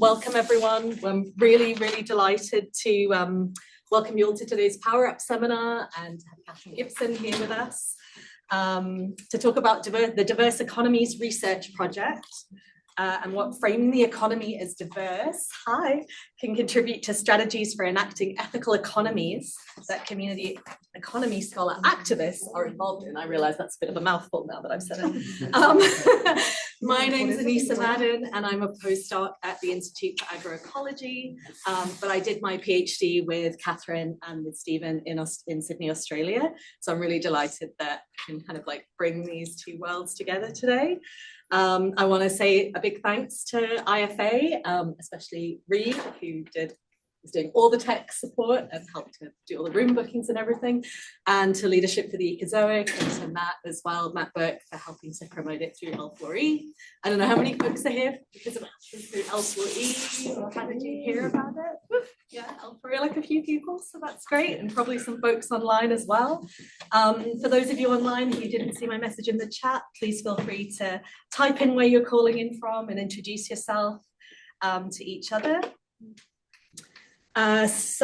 Welcome everyone. I'm really delighted to welcome you all to today's PowerUp seminar and have Katherine Gibson here with us to talk about the Diverse Economies Research Project and what framing the economy as diverse can contribute to strategies for enacting ethical economies that community economy scholar activists are involved in. I realize that's a bit of a mouthful now that I've said it. My name is Anisah Madden and I'm a postdoc at the Institute for Agroecology, but I did my PhD with Katherine and with Stephen in Sydney, Australia. So I'm really delighted that I can kind of like bring these two worlds together today. I want to say a big thanks to IFA, especially Reed, who is doing all the tech support and helped to do all the room bookings and everything, and to leadership for the Ecozoic, and to Matt as well, Matt Burke, for helping to promote it through L4E. I don't know how many folks are here because of through L4E, or how did you hear about it? Yeah, L4E, like a few people, so that's great, and probably some folks online as well. For those of you online who didn't see my message in the chat, please feel free to type in where you're calling in from and introduce yourself to each other. This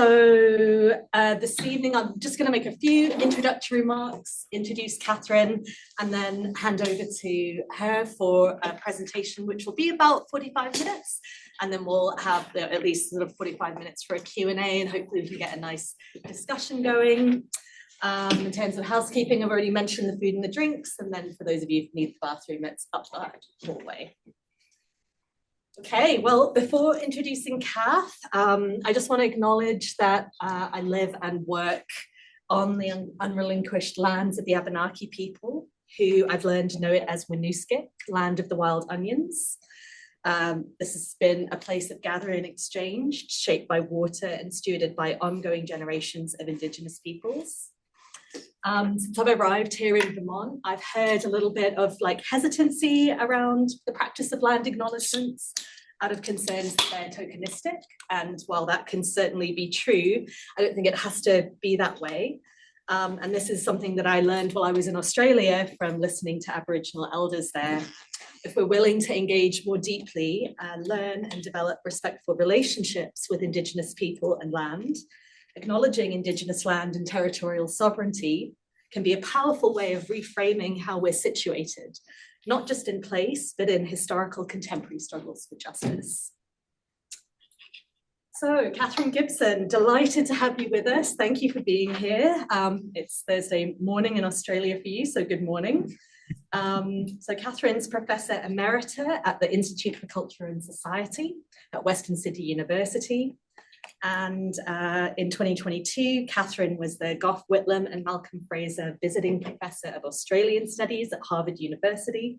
evening, I'm just going to make a few introductory remarks, introduce Katherine, and then hand over to her for a presentation, which will be about 45 minutes. And then we'll have at least sort of 45 minutes for a Q&A, and hopefully we can get a nice discussion going. In terms of housekeeping, I've already mentioned the food and the drinks. And then for those of you who need the bathroom, it's up that hallway. Okay, well, before introducing Kath, I just want to acknowledge that I live and work on the unrelinquished lands of the Abenaki people, who I've learned to know it as Winooskik, land of the wild onions. This has been a place of gathering and exchange, shaped by water and stewarded by ongoing generations of Indigenous peoples. Since I've arrived here in Vermont, I've heard a little bit of like hesitancy around the practice of land acknowledgements out of concerns that they're tokenistic. And while that can certainly be true, I don't think it has to be that way. And this is something that I learned while I was in Australia from listening to Aboriginal elders there. If we're willing to engage more deeply and learn and develop respectful relationships with Indigenous people and land, acknowledging Indigenous land and territorial sovereignty can be a powerful way of reframing how we're situated, not just in place, but in historical contemporary struggles for justice. So, Katherine Gibson, delighted to have you with us. Thank you for being here. It's Thursday morning in Australia for you, so good morning. So Katherine's Professor Emerita at the Institute for Culture and Society at Western Sydney University. And in 2022, Katherine was the Gough Whitlam and Malcolm Fraser Visiting Professor of Australian Studies at Harvard University.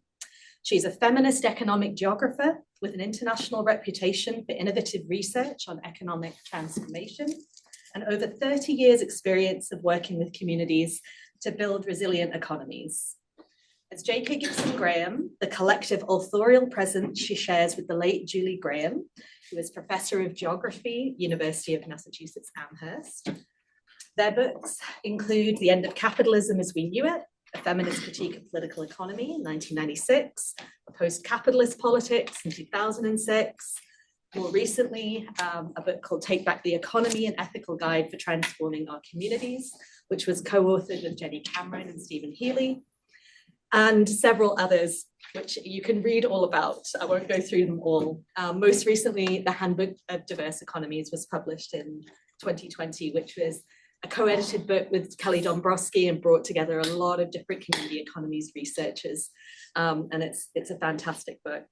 She's a feminist economic geographer with an international reputation for innovative research on economic transformation and over 30 years experience of working with communities to build resilient economies. As J.K. Gibson Graham, the collective authorial presence she shares with the late Julie Graham, who is Professor of Geography, University of Massachusetts Amherst. Their books include The End of Capitalism as We Knew It, A Feminist Critique of Political Economy in 1996, Postcapitalist Politics in 2006, more recently, a book called Take Back the Economy, An Ethical Guide for Transforming Our Communities, which was co-authored with Jenny Cameron and Stephen Healy, and several others, which you can read all about. I won't go through them all. Most recently, the Handbook of Diverse Economies was published in 2020, which was a co-edited book with Kelly Dombrowski and brought together a lot of different community economies researchers. And it's a fantastic book.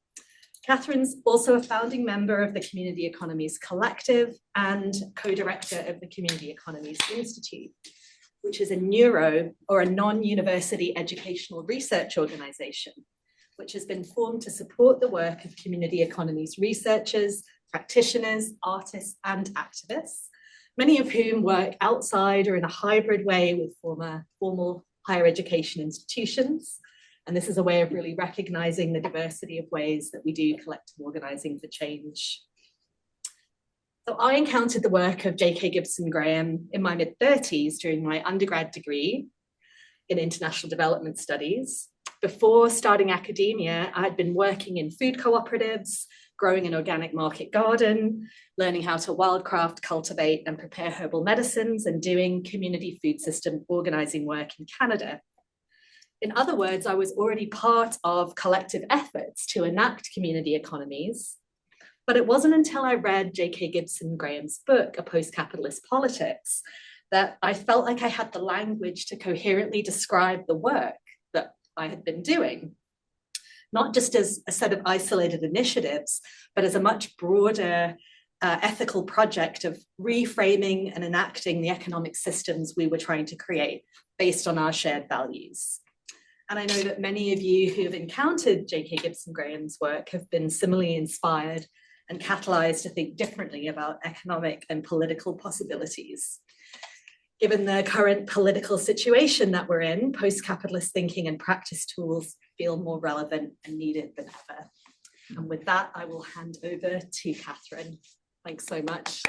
Katherine's also a founding member of the Community Economies Collective and co-director of the Community Economies Institute, which is a non-university educational research organization, which has been formed to support the work of community economies researchers, practitioners, artists, and activists, many of whom work outside or in a hybrid way with formal higher education institutions. And this is a way of really recognizing the diversity of ways that we do collective organizing for change. So I encountered the work of J.K. Gibson Graham in my mid-30s during my undergrad degree in international development studies. Before starting academia, I had been working in food cooperatives, growing an organic market garden, learning how to wildcraft, cultivate, and prepare herbal medicines, and doing community food system organizing work in Canada. In other words, I was already part of collective efforts to enact community economies. But it wasn't until I read J.K. Gibson Graham's book, A Postcapitalist Politics, that I felt like I had the language to coherently describe the work that I had been doing, not just as a set of isolated initiatives, but as a much broader ethical project of reframing and enacting the economic systems we were trying to create based on our shared values. And I know that many of you who have encountered J.K. Gibson Graham's work have been similarly inspired and catalyzed to think differently about economic and political possibilities. Given the current political situation that we're in, post-capitalist thinking and practice tools feel more relevant and needed than ever. And with that, I will hand over to Katherine. Thanks so much.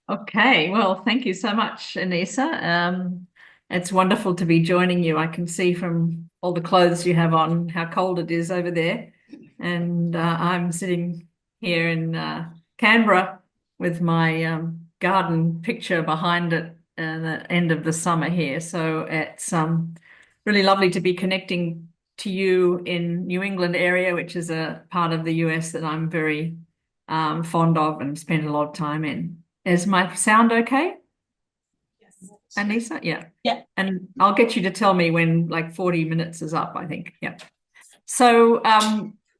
Okay, well, thank you so much, Anisah. It's wonderful to be joining you. I can see from all the clothes you have on how cold it is over there. And I'm sitting here in Canberra with my garden picture behind it at the end of the summer here. So it's really lovely to be connecting to you in New England area, which is a part of the US that I'm very fond of and spend a lot of time in. Is my sound okay? Yes. Anisah? Yeah. Yeah. And I'll get you to tell me when like 40 minutes is up, I think. Yeah. So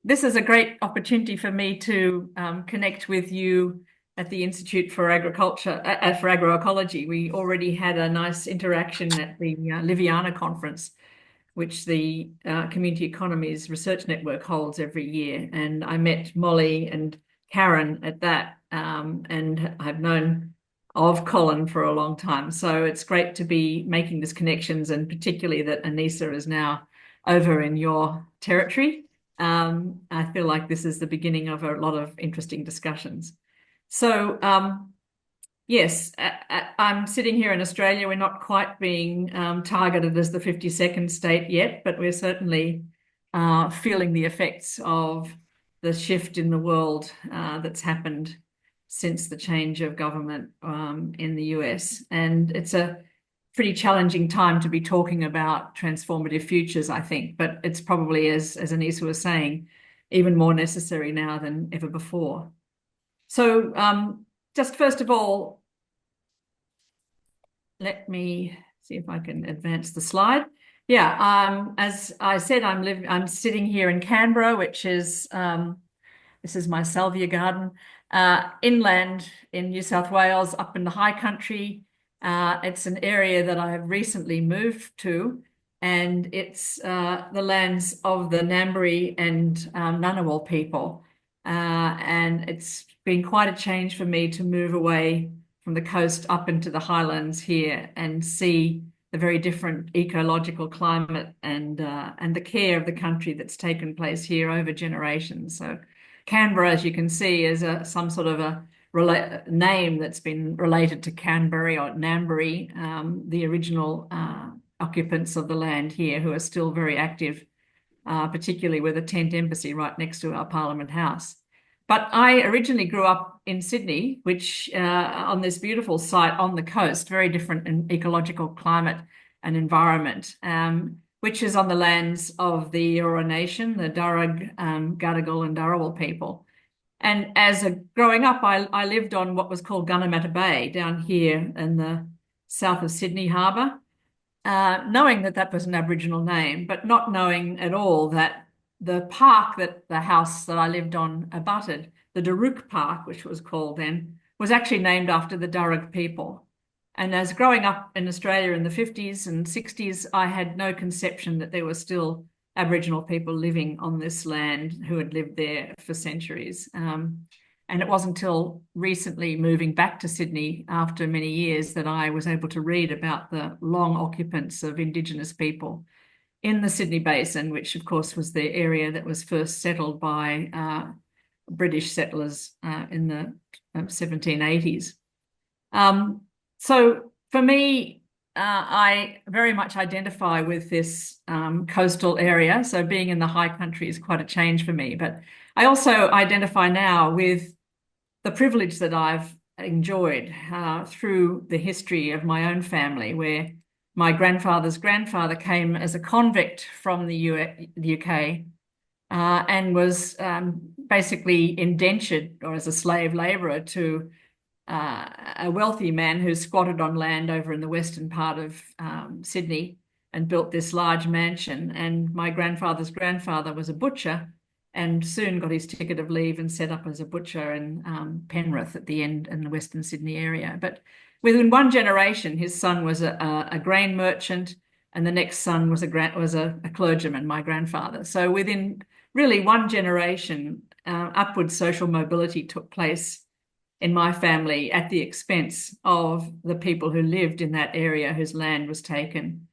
this is a great opportunity for me to connect with you at the Institute for Agriculture, for Agroecology. We already had a nice interaction at the Liviana conference, which the Community Economies Research Network holds every year. And I met Molly and Karen at that, and I've known of Colin for a long time. So it's great to be making these connections, and particularly that Anisah is now over in your territory. I feel like this is the beginning of a lot of interesting discussions. So yes, I'm sitting here in Australia. We're not quite being targeted as the 52nd state yet, but we're certainly feeling the effects of the shift in the world that's happened since the change of government in the US. And it's a pretty challenging time to be talking about transformative futures, I think, but it's probably, as Anisah was saying, even more necessary now than ever before. So just first of all, let me see if I can advance the slide. Yeah, as I said, I'm sitting here in Canberra, which is, this is my salvia garden, inland in New South Wales, up in the high country. It's an area that I have recently moved to, and it's the lands of the Ngambri and Ngunnawal people. And it's been quite a change for me to move away from the coast up into the highlands here and see the very different ecological climate and the care of the country that's taken place here over generations. So Canberra, as you can see, is some sort of a name that's been related to Canberra or Ngambri, the original occupants of the land here, who are still very active, particularly with a tent embassy right next to our Parliament House. But I originally grew up in Sydney, which on this beautiful site on the coast, very different in ecological climate and environment, which is on the lands of the Eora Nation, the Darug, Gadigal and Darawal people. And as growing up, I lived on what was called Gunnamatta Bay down here in the south of Sydney Harbour, knowing that that was an Aboriginal name, but not knowing at all that the park that the house that I lived on abutted, the Daruk Park, which was called then, was actually named after the Darug people. And as growing up in Australia in the 50s and 60s, I had no conception that there were still Aboriginal people living on this land who had lived there for centuries. And it wasn't until recently moving back to Sydney after many years that I was able to read about the long occupants of Indigenous people in the Sydney Basin, which of course was the area that was first settled by British settlers in the 1780s. So for me, I very much identify with this coastal area. So being in the high country is quite a change for me. But I also identify now with the privilege that I've enjoyed through the history of my own family, where my grandfather's grandfather came as a convict from the UK and was basically indentured or as a slave labourer to a wealthy man who squatted on land over in the western part of Sydney and built this large mansion. And my grandfather's grandfather was a butcher and soon got his ticket of leave and set up as a butcher in Penrith at the end in the Western Sydney area. But within one generation, his son was a grain merchant, and the next son was a clergyman, my grandfather. So within really one generation, upward social mobility took place in my family at the expense of the people who lived in that area whose land was taken.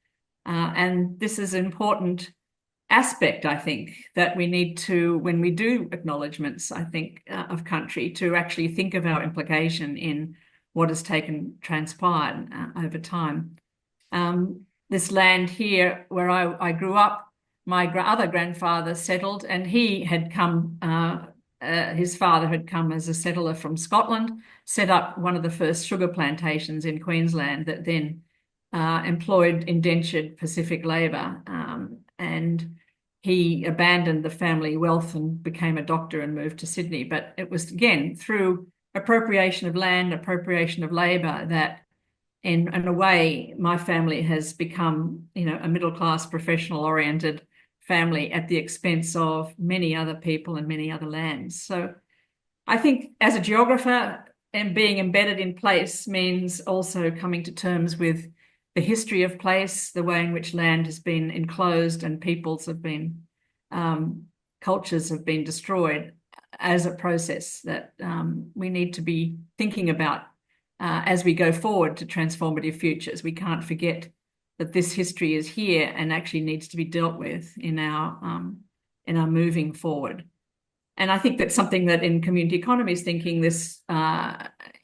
And this is an important aspect, I think, that we need to, when we do acknowledgements, I think, of country, to actually think of our implication in what has transpired over time. This land here where I grew up, my other grandfather settled, and he had come, his father had come as a settler from Scotland, set up one of the first sugar plantations in Queensland that then employed indentured Pacific labour. And he abandoned the family wealth and became a doctor and moved to Sydney. But it was, again, through appropriation of land, appropriation of labour, that in a way my family has become, a middle-class, professional-oriented family at the expense of many other people and many other lands. So I think as a geographer, and being embedded in place means also coming to terms with the history of place, the way in which land has been enclosed and peoples have been, cultures have been destroyed as a process that we need to be thinking about as we go forward to transformative futures. We can't forget that this history is here and actually needs to be dealt with in our moving forward. And I think that's something that in community economies thinking, this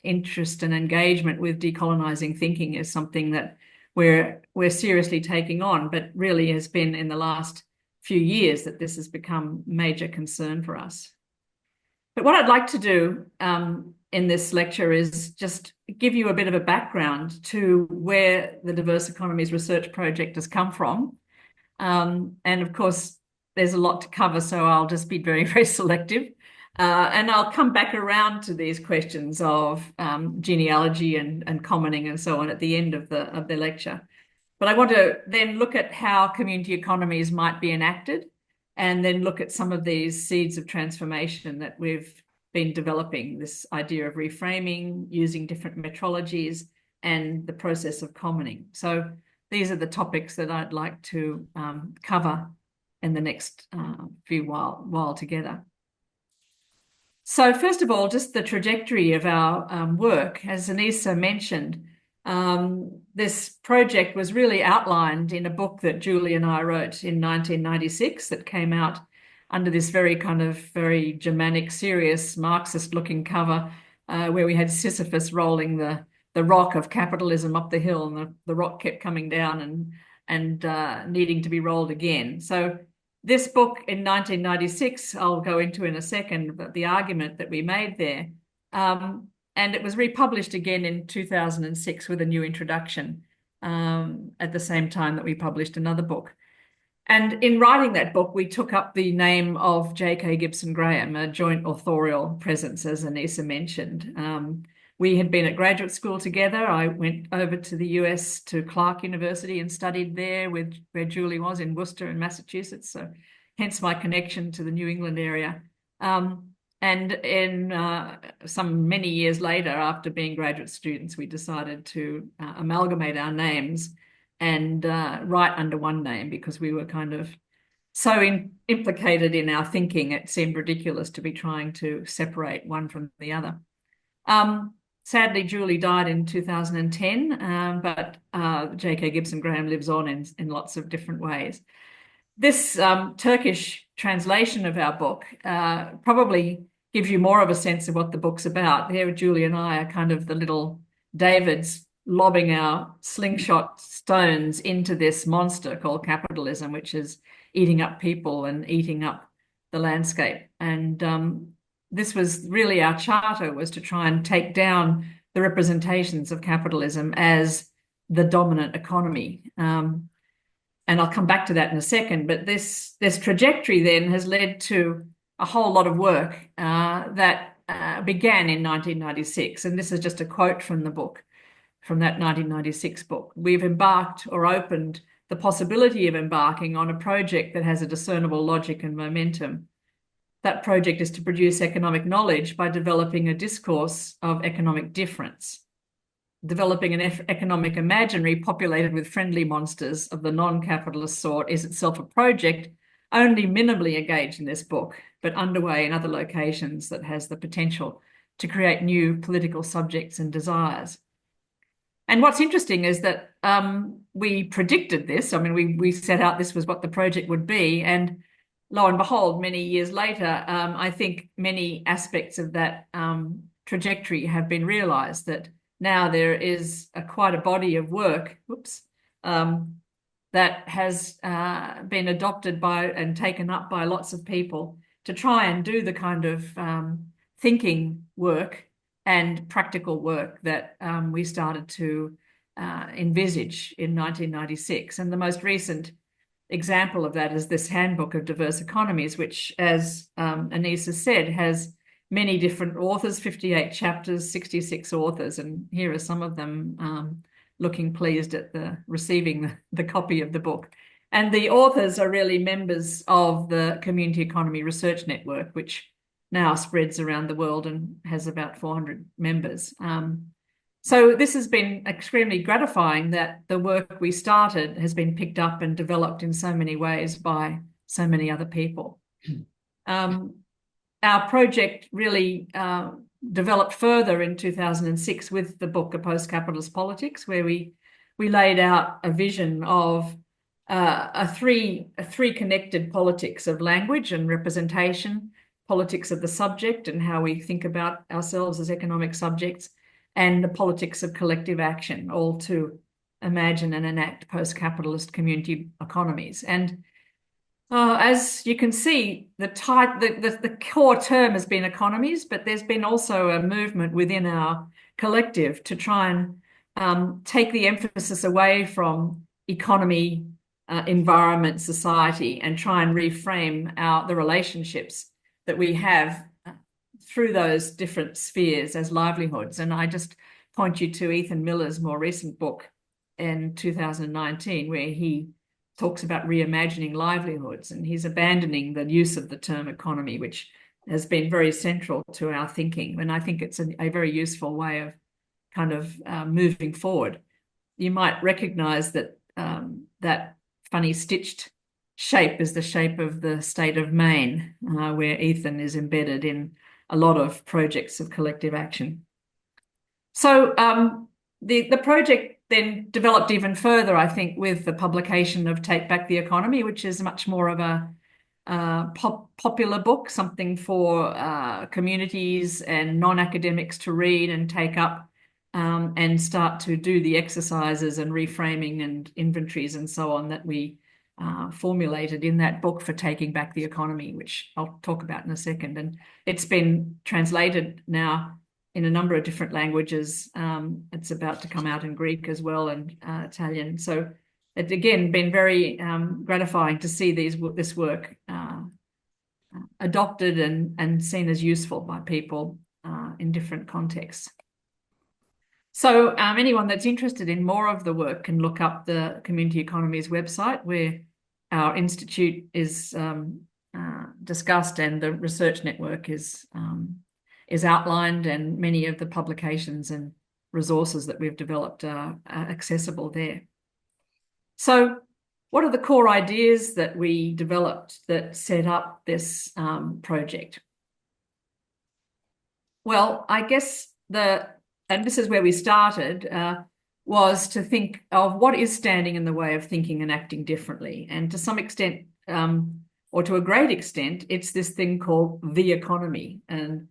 interest and engagement with decolonizing thinking is something that we're seriously taking on, but really has been in the last few years that this has become major concern for us. But what I'd like to do in this lecture is just give you a bit of a background to where the Diverse Economies Research Project has come from. And of course, there's a lot to cover, so I'll just be very, very selective. And I'll come back around to these questions of genealogy and commoning and so on at the end of the lecture. But I want to then look at how community economies might be enacted, and then look at some of these seeds of transformation that we've been developing, this idea of reframing, using different metrologies, and the process of commoning. So these are the topics that I'd like to cover in the next while together. So first of all, just the trajectory of our work. As Anisah mentioned, this project was really outlined in a book that Julie and I wrote in 1996 that came out under this very Germanic, serious, Marxist-looking cover, where we had Sisyphus rolling the rock of capitalism up the hill, and the rock kept coming down and needing to be rolled again. So this book in 1996, I'll go into in a second, but the argument that we made there, and it was republished again in 2006 with a new introduction at the same time that we published another book. And in writing that book, we took up the name of J.K. Gibson Graham, a joint authorial presence, as Anisah mentioned. We had been at graduate school together. I went over to the US to Clark University and studied there where Julie was in Worcester in Massachusetts. So hence my connection to the New England area. And in many years later, after being graduate students, we decided to amalgamate our names and write under one name, because we were kind of so implicated in our thinking, it seemed ridiculous to be trying to separate one from the other. Sadly, Julie died in 2010, but J.K. Gibson Graham lives on in lots of different ways. This Turkish translation of our book probably gives you more of a sense of what the book's about. Here, Julie and I are kind of the little Davids lobbing our slingshot stones into this monster called capitalism, which is eating up people and eating up the landscape. And this was really our charter, was to try and take down the representations of capitalism as the dominant economy. And I'll come back to that in a second, but this trajectory then has led to a whole lot of work that began in 1996. And this is just a quote from the book, from that 1996 book. We've embarked or opened the possibility of embarking on a project that has a discernible logic and momentum. That project is to produce economic knowledge by developing a discourse of economic difference. Developing an economic imaginary populated with friendly monsters of the non-capitalist sort is itself a project only minimally engaged in this book, but underway in other locations that has the potential to create new political subjects and desires. And what's interesting is that we predicted this. I mean, we set out this was what the project would be, and lo and behold, many years later, I think many aspects of that trajectory have been realised, that now there is quite a body of work, that has been adopted by and taken up by lots of people to try and do the kind of thinking work and practical work that we started to envisage in 1996. And the most recent example of that is this Handbook of Diverse Economies, which, as Anisah said, has many different authors, 58 chapters, 66 authors, and here are some of them looking pleased at receiving the copy of the book. And the authors are really members of the Community Economy Research Network, which now spreads around the world and has about 400 members. So this has been extremely gratifying that the work we started has been picked up and developed in so many ways by so many other people. Our project really developed further in 2006 with the book, A Postcapitalist Politics, where we laid out a vision of a three connected politics of language and representation, politics of the subject and how we think about ourselves as economic subjects, and the politics of collective action, all to imagine and enact post-capitalist community economies. And as you can see, the core term has been economies, but there's been also a movement within our collective to try and take the emphasis away from economy, environment, society, and try and reframe the relationships that we have through those different spheres as livelihoods. And I just point you to Ethan Miller's more recent book in 2019, where he talks about reimagining livelihoods, and he's abandoning the use of the term economy, which has been very central to our thinking. And I think it's a very useful way of kind of moving forward. You might recognize that that funny stitched shape is the shape of the state of Maine, where Ethan is embedded in a lot of projects of collective action. So the project then developed even further, I think, with the publication of Take Back the Economy, which is much more of a popular book, something for communities and non-academics to read and take up and start to do the exercises and reframing and inventories and so on that we formulated in that book for Taking Back the Economy, which I'll talk about in a second. And it's been translated now in a number of different languages. It's about to come out in Greek as well, and Italian. So it's again been very gratifying to see this work adopted and seen as useful by people in different contexts. So anyone that's interested in more of the work can look up the Community Economies website, where our institute is discussed and the research network is outlined, and many of the publications and resources that we've developed are accessible there. So what are the core ideas that we developed that set up this project? Well, I guess and this is where we started, was to think of what is standing in the way of thinking and acting differently. And to some extent, or to a great extent, it's this thing called the economy. And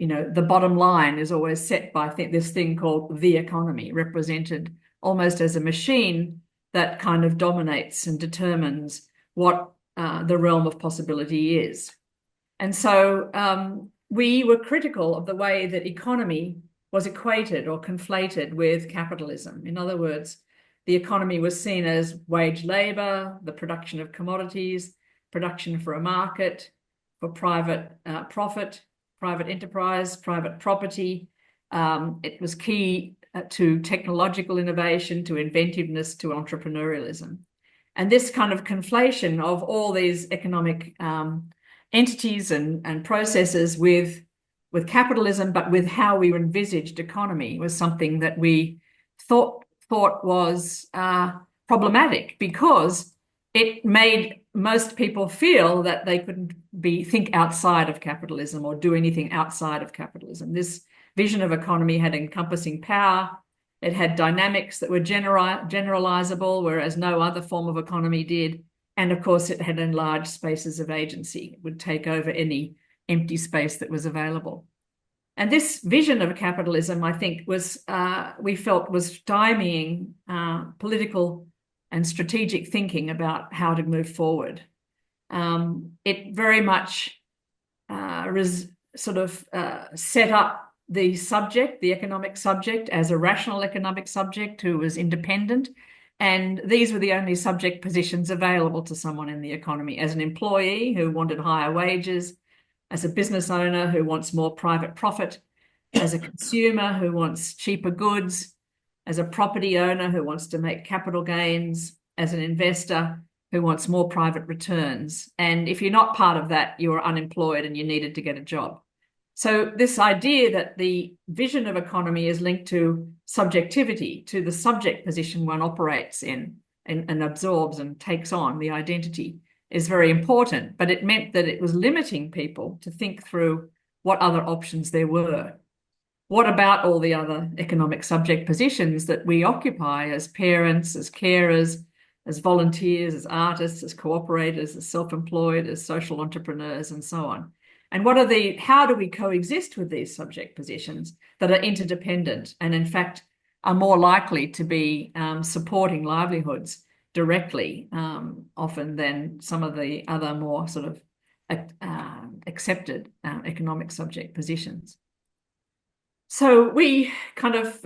the bottom line is always set by this thing called the economy, represented almost as a machine that kind of dominates and determines what the realm of possibility is. And so we were critical of the way that economy was equated or conflated with capitalism. In other words, the economy was seen as wage labor, the production of commodities, production for a market, for private profit, private enterprise, private property. It was key to technological innovation, to inventiveness, to entrepreneurialism. And this kind of conflation of all these economic entities and processes with capitalism, but with how we envisaged economy, was something that we thought was problematic, because it made most people feel that they couldn't think outside of capitalism or do anything outside of capitalism. This vision of economy had encompassing power. It had dynamics that were generalizable, whereas no other form of economy did. And of course, it had enlarged spaces of agency. It would take over any empty space that was available. And this vision of capitalism, I think, we felt was stymieing political and strategic thinking about how to move forward. It very much set up the subject, the economic subject, as a rational economic subject who was independent. And these were the only subject positions available to someone in the economy: as an employee who wanted higher wages, as a business owner who wants more private profit, as a consumer who wants cheaper goods, as a property owner who wants to make capital gains, as an investor who wants more private returns. And if you're not part of that, you're unemployed and you needed to get a job. So this idea that the vision of economy is linked to subjectivity, to the subject position one operates in and absorbs and takes on the identity, is very important. But it meant that it was limiting people to think through what other options there were. What about all the other economic subject positions that we occupy as parents, as carers, as volunteers, as artists, as cooperators, as self-employed, as social entrepreneurs, and so on? And how do we coexist with these subject positions that are interdependent and in fact are more likely to be supporting livelihoods directly, often, than some of the other more sort of accepted economic subject positions? So we kind of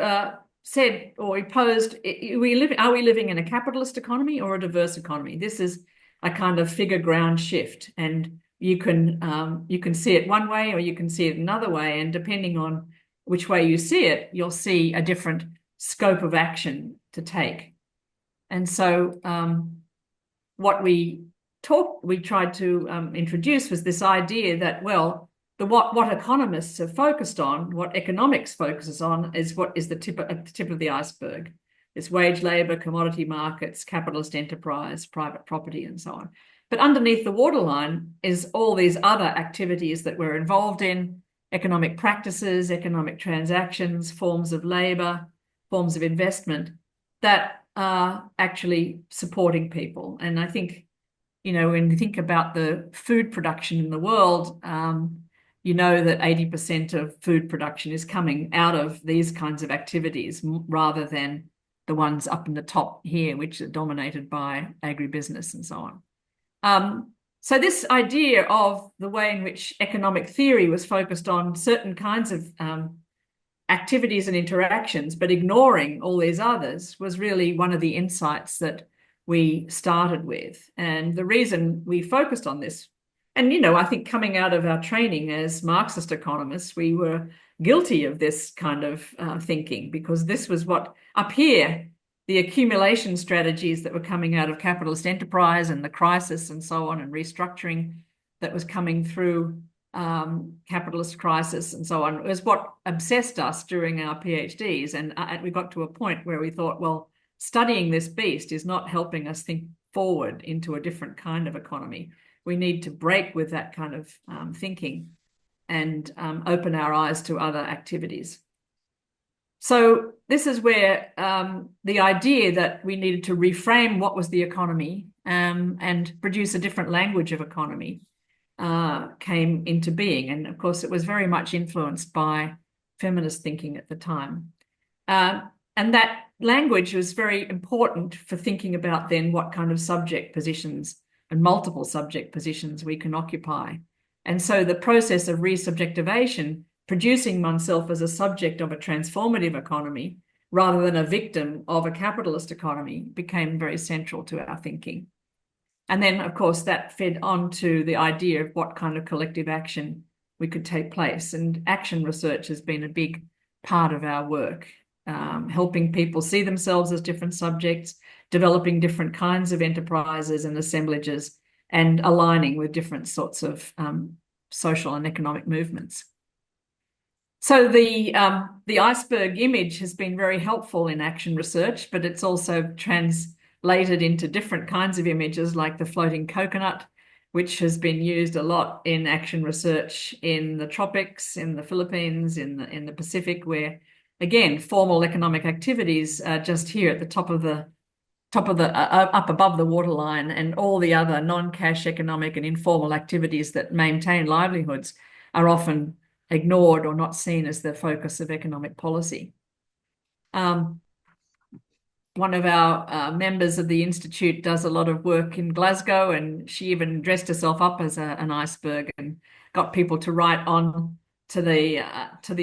said, or we posed, are we living in a capitalist economy or a diverse economy? This is a kind of figure ground shift, and you can see it one way or you can see it another way, and depending on which way you see it, you'll see a different scope of action to take. And so what we tried to introduce was this idea that, well, what economists have focused on, what economics focuses on, is what is the tip of the iceberg. It's wage labor, commodity markets, capitalist enterprise, private property, and so on. But underneath the waterline is all these other activities that we're involved in: economic practices, economic transactions, forms of labor, forms of investment that are actually supporting people. And I think, when you think about the food production in the world, that 80% of food production is coming out of these kinds of activities rather than the ones up in the top here, which are dominated by agribusiness and so on. So this idea of the way in which economic theory was focused on certain kinds of activities and interactions, but ignoring all these others, was really one of the insights that we started with. And the reason we focused on this, and, I think coming out of our training as Marxist economists, we were guilty of this kind of thinking, because this was what, up here, the accumulation strategies that were coming out of capitalist enterprise and the crisis and so on, and restructuring that was coming through capitalist crisis and so on, was what obsessed us during our PhDs. And we got to a point where we thought, well, studying this beast is not helping us think forward into a different kind of economy. We need to break with that kind of thinking and open our eyes to other activities. So this is where the idea that we needed to reframe what was the economy and produce a different language of economy came into being. And of course, it was very much influenced by feminist thinking at the time. And that language was very important for thinking about then what kind of subject positions and multiple subject positions we can occupy. And so the process of resubjectivation, producing oneself as a subject of a transformative economy rather than a victim of a capitalist economy, became very central to our thinking. And then, of course, that fed on to the idea of what kind of collective action we could take place. And action research has been a big part of our work, helping people see themselves as different subjects, developing different kinds of enterprises and assemblages, and aligning with different sorts of social and economic movements. So the iceberg image has been very helpful in action research, but it's also translated into different kinds of images, like the floating coconut, which has been used a lot in action research in the tropics, in the Philippines, in the Pacific, where, again, formal economic activities are just here at the top of the up above the waterline, and all the other non-cash economic and informal activities that maintain livelihoods are often ignored or not seen as the focus of economic policy. One of our members of the Institute does a lot of work in Glasgow, and she even dressed herself up as an iceberg and got people to write on to the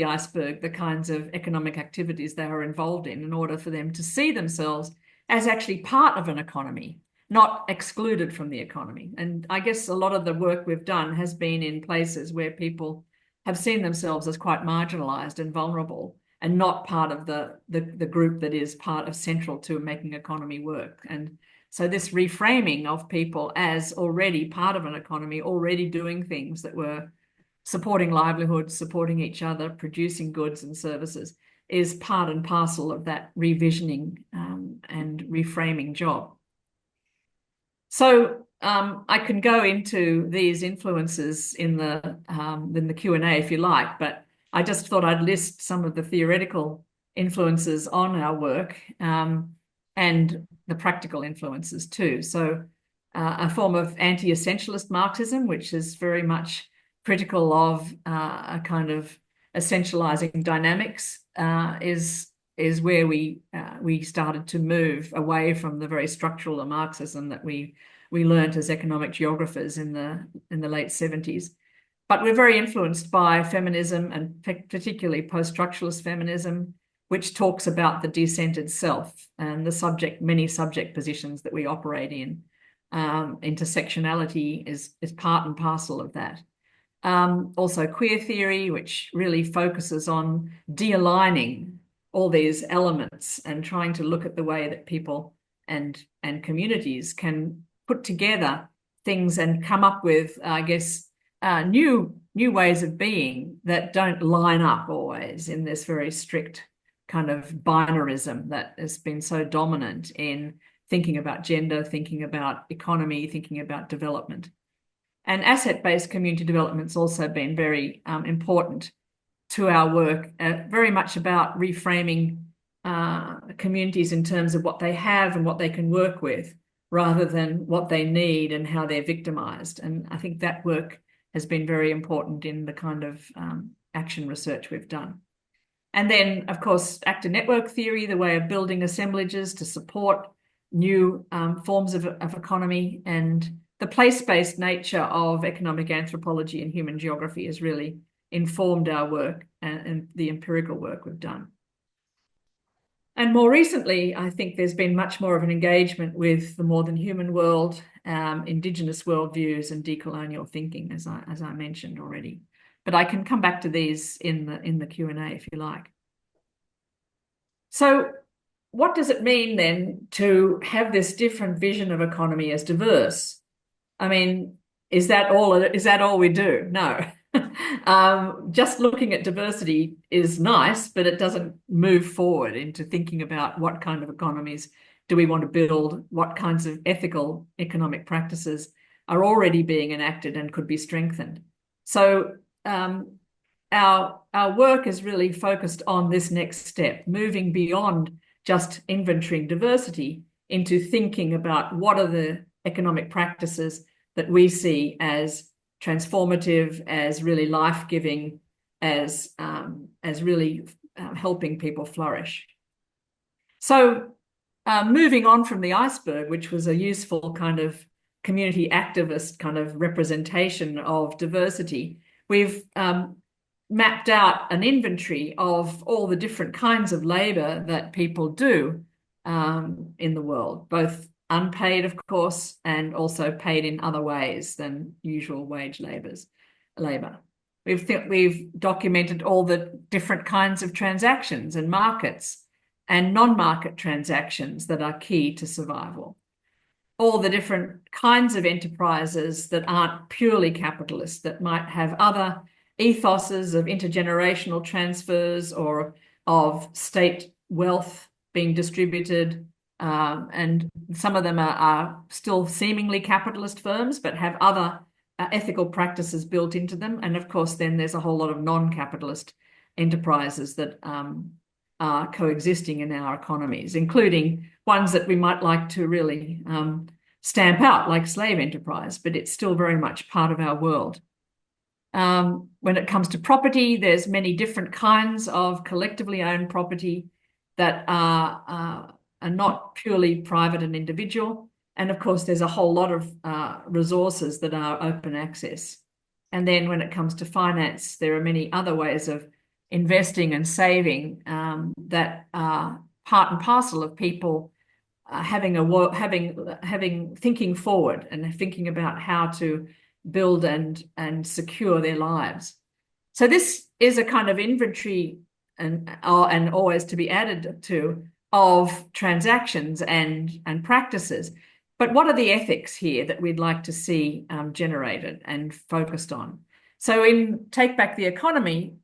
iceberg the kinds of economic activities they are involved in order for them to see themselves as actually part of an economy, not excluded from the economy. And I guess a lot of the work we've done has been in places where people have seen themselves as quite marginalized and vulnerable and not part of the group that is part of central to making economy work. And so this reframing of people as already part of an economy, already doing things that were supporting livelihoods, supporting each other, producing goods and services, is part and parcel of that revisioning and reframing job. So I can go into these influences in the Q&A if you like, but I just thought I'd list some of the theoretical influences on our work and the practical influences too. So a form of anti-essentialist Marxism, which is very much critical of a kind of essentializing dynamics, is where we started to move away from the very structural Marxism that we learned as economic geographers in the late 70s. But we're very influenced by feminism, and particularly post-structuralist feminism, which talks about the decentered self and the many subject positions that we operate in. Intersectionality is part and parcel of that. Also queer theory, which really focuses on de-aligning all these elements and trying to look at the way that people and communities can put together things and come up with, I guess, new ways of being that don't line up always in this very strict kind of binarism that has been so dominant in thinking about gender, thinking about economy, thinking about development. And asset-based community development's also been very important to our work, very much about reframing communities in terms of what they have and what they can work with, rather than what they need and how they're victimized. And I think that work has been very important in the kind of action research we've done. And then, of course, actor network theory, the way of building assemblages to support new forms of economy, and the place-based nature of economic anthropology and human geography has really informed our work and the empirical work we've done. And more recently, I think there's been much more of an engagement with the more than human world, Indigenous worldviews and decolonial thinking, as I mentioned already. But I can come back to these in the Q&A if you like. So what does it mean then to have this different vision of economy as diverse? I mean, is that all we do? No. Just looking at diversity is nice, but it doesn't move forward into thinking about what kind of economies do we want to build, what kinds of ethical economic practices are already being enacted and could be strengthened. So our work is really focused on this next step, moving beyond just inventorying diversity into thinking about what are the economic practices that we see as transformative, as really life-giving, as really helping people flourish. So moving on from the iceberg, which was a useful kind of community activist kind of representation of diversity, we've mapped out an inventory of all the different kinds of labor that people do in the world, both unpaid, of course, and also paid in other ways than usual wage labor. We've documented all the different kinds of transactions and markets and non-market transactions that are key to survival. All the different kinds of enterprises that aren't purely capitalist, that might have other ethoses of intergenerational transfers or of state wealth being distributed. And some of them are still seemingly capitalist firms, but have other ethical practices built into them. And of course, then there's a whole lot of non-capitalist enterprises that are coexisting in our economies, including ones that we might like to really stamp out, like slave enterprise, but it's still very much part of our world. When it comes to property, there's many different kinds of collectively owned property that are not purely private and individual. And of course, there's a whole lot of resources that are open access. And then when it comes to finance, there are many other ways of investing and saving that are part and parcel of people thinking forward and thinking about how to build and secure their lives. So this is a kind of inventory and always to be added to of transactions and practices. But what are the ethics here that we'd like to see generated and focused on? So in Take Back the Economy,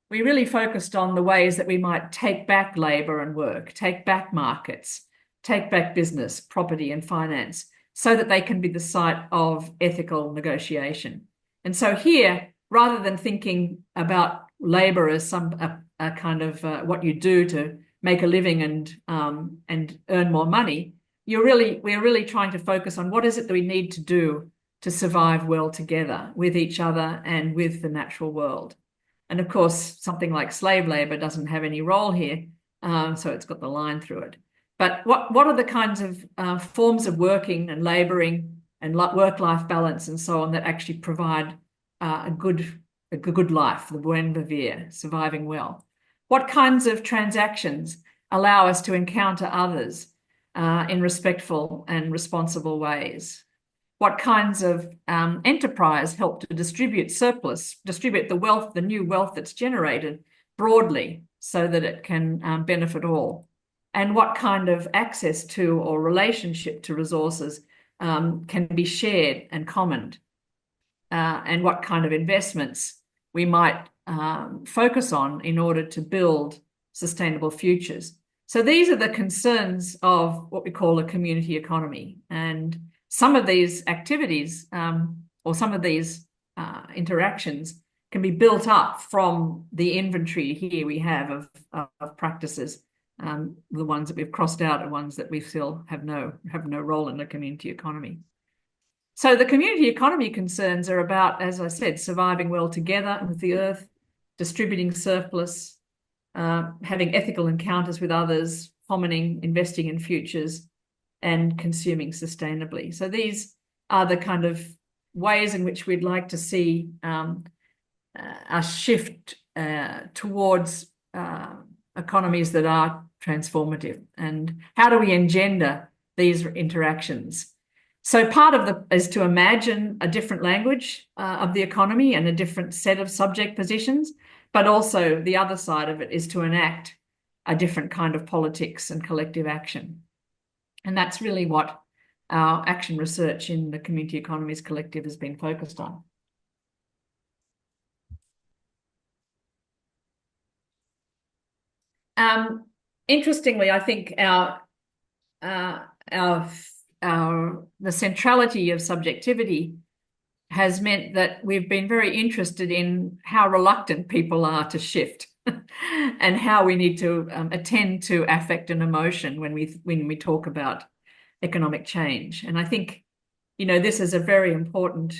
we really focused on the ways that we might take back labor and work, take back markets, take back business, property and finance, so that they can be the site of ethical negotiation. And so here, rather than thinking about labor as a kind of what you do to make a living and earn more money, we're really trying to focus on what is it that we need to do to survive well together with each other and with the natural world. And of course, something like slave labor doesn't have any role here, so it's got the line through it. But what are the kinds of forms of working and laboring and work-life balance and so on that actually provide a good life, the buen vivir, surviving well? What kinds of transactions allow us to encounter others in respectful and responsible ways? What kinds of enterprise help to distribute the wealth, the new wealth that's generated broadly so that it can benefit all? And what kind of access to or relationship to resources can be shared and commoned? And what kind of investments we might focus on in order to build sustainable futures. So these are the concerns of what we call a community economy. And some of these activities or some of these interactions can be built up from the inventory here we have of practices. The ones that we've crossed out are ones that we still have no role in the community economy. So the community economy concerns are about, as I said, surviving well together with the earth, distributing surplus, having ethical encounters with others, hominin, investing in futures, and consuming sustainably. So these are the kind of ways in which we'd like to see a shift towards economies that are transformative. And how do we engender these interactions? So part of is to imagine a different language of the economy and a different set of subject positions, but also the other side of it is to enact a different kind of politics and collective action. And that's really what our action research in the Community Economies Collective has been focused on. Interestingly, I think the centrality of subjectivity has meant that we've been very interested in how reluctant people are to shift and how we need to attend to affect and emotion when we talk about economic change. And I think, this is a very important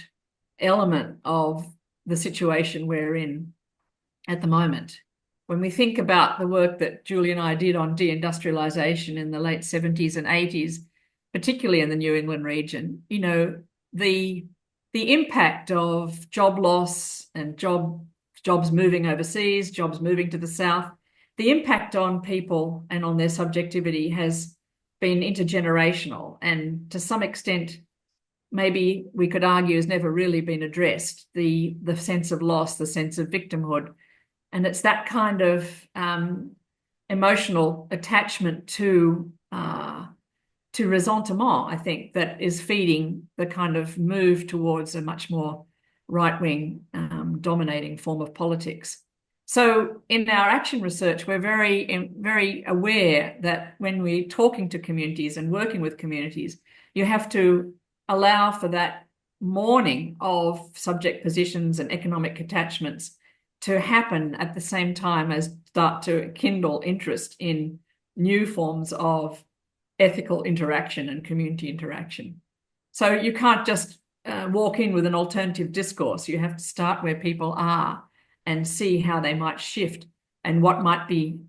element of the situation we're in at the moment. When we think about the work that Julie and I did on deindustrialization in the late 70s and 80s, particularly in the New England region, you know, the impact of job loss and jobs moving overseas, jobs moving to the south, the impact on people and on their subjectivity has been intergenerational, and to some extent, maybe we could argue has never really been addressed, the sense of loss, the sense of victimhood. And it's that kind of emotional attachment to ressentiment, I think, that is feeding the kind of move towards a much more right-wing dominating form of politics. So in our action research, we're very aware that when we're talking to communities and working with communities, you have to allow for that mourning of subject positions and economic attachments to happen at the same time as start to kindle interest in new forms of ethical interaction and community interaction. So you can't just walk in with an alternative discourse. You have to start where people are and see how they might shift and what might be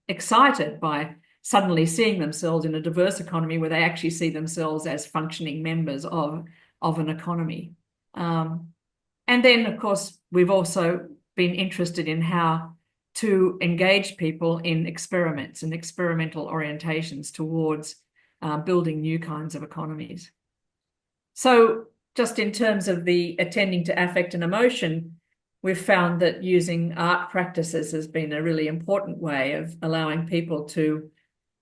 excited by suddenly seeing themselves in a diverse economy where they actually see themselves as functioning members of an economy. And then, of course, we've also been interested in how to engage people in experiments and experimental orientations towards building new kinds of economies. So just in terms of the attending to affect and emotion, we've found that using art practices has been a really important way of allowing people to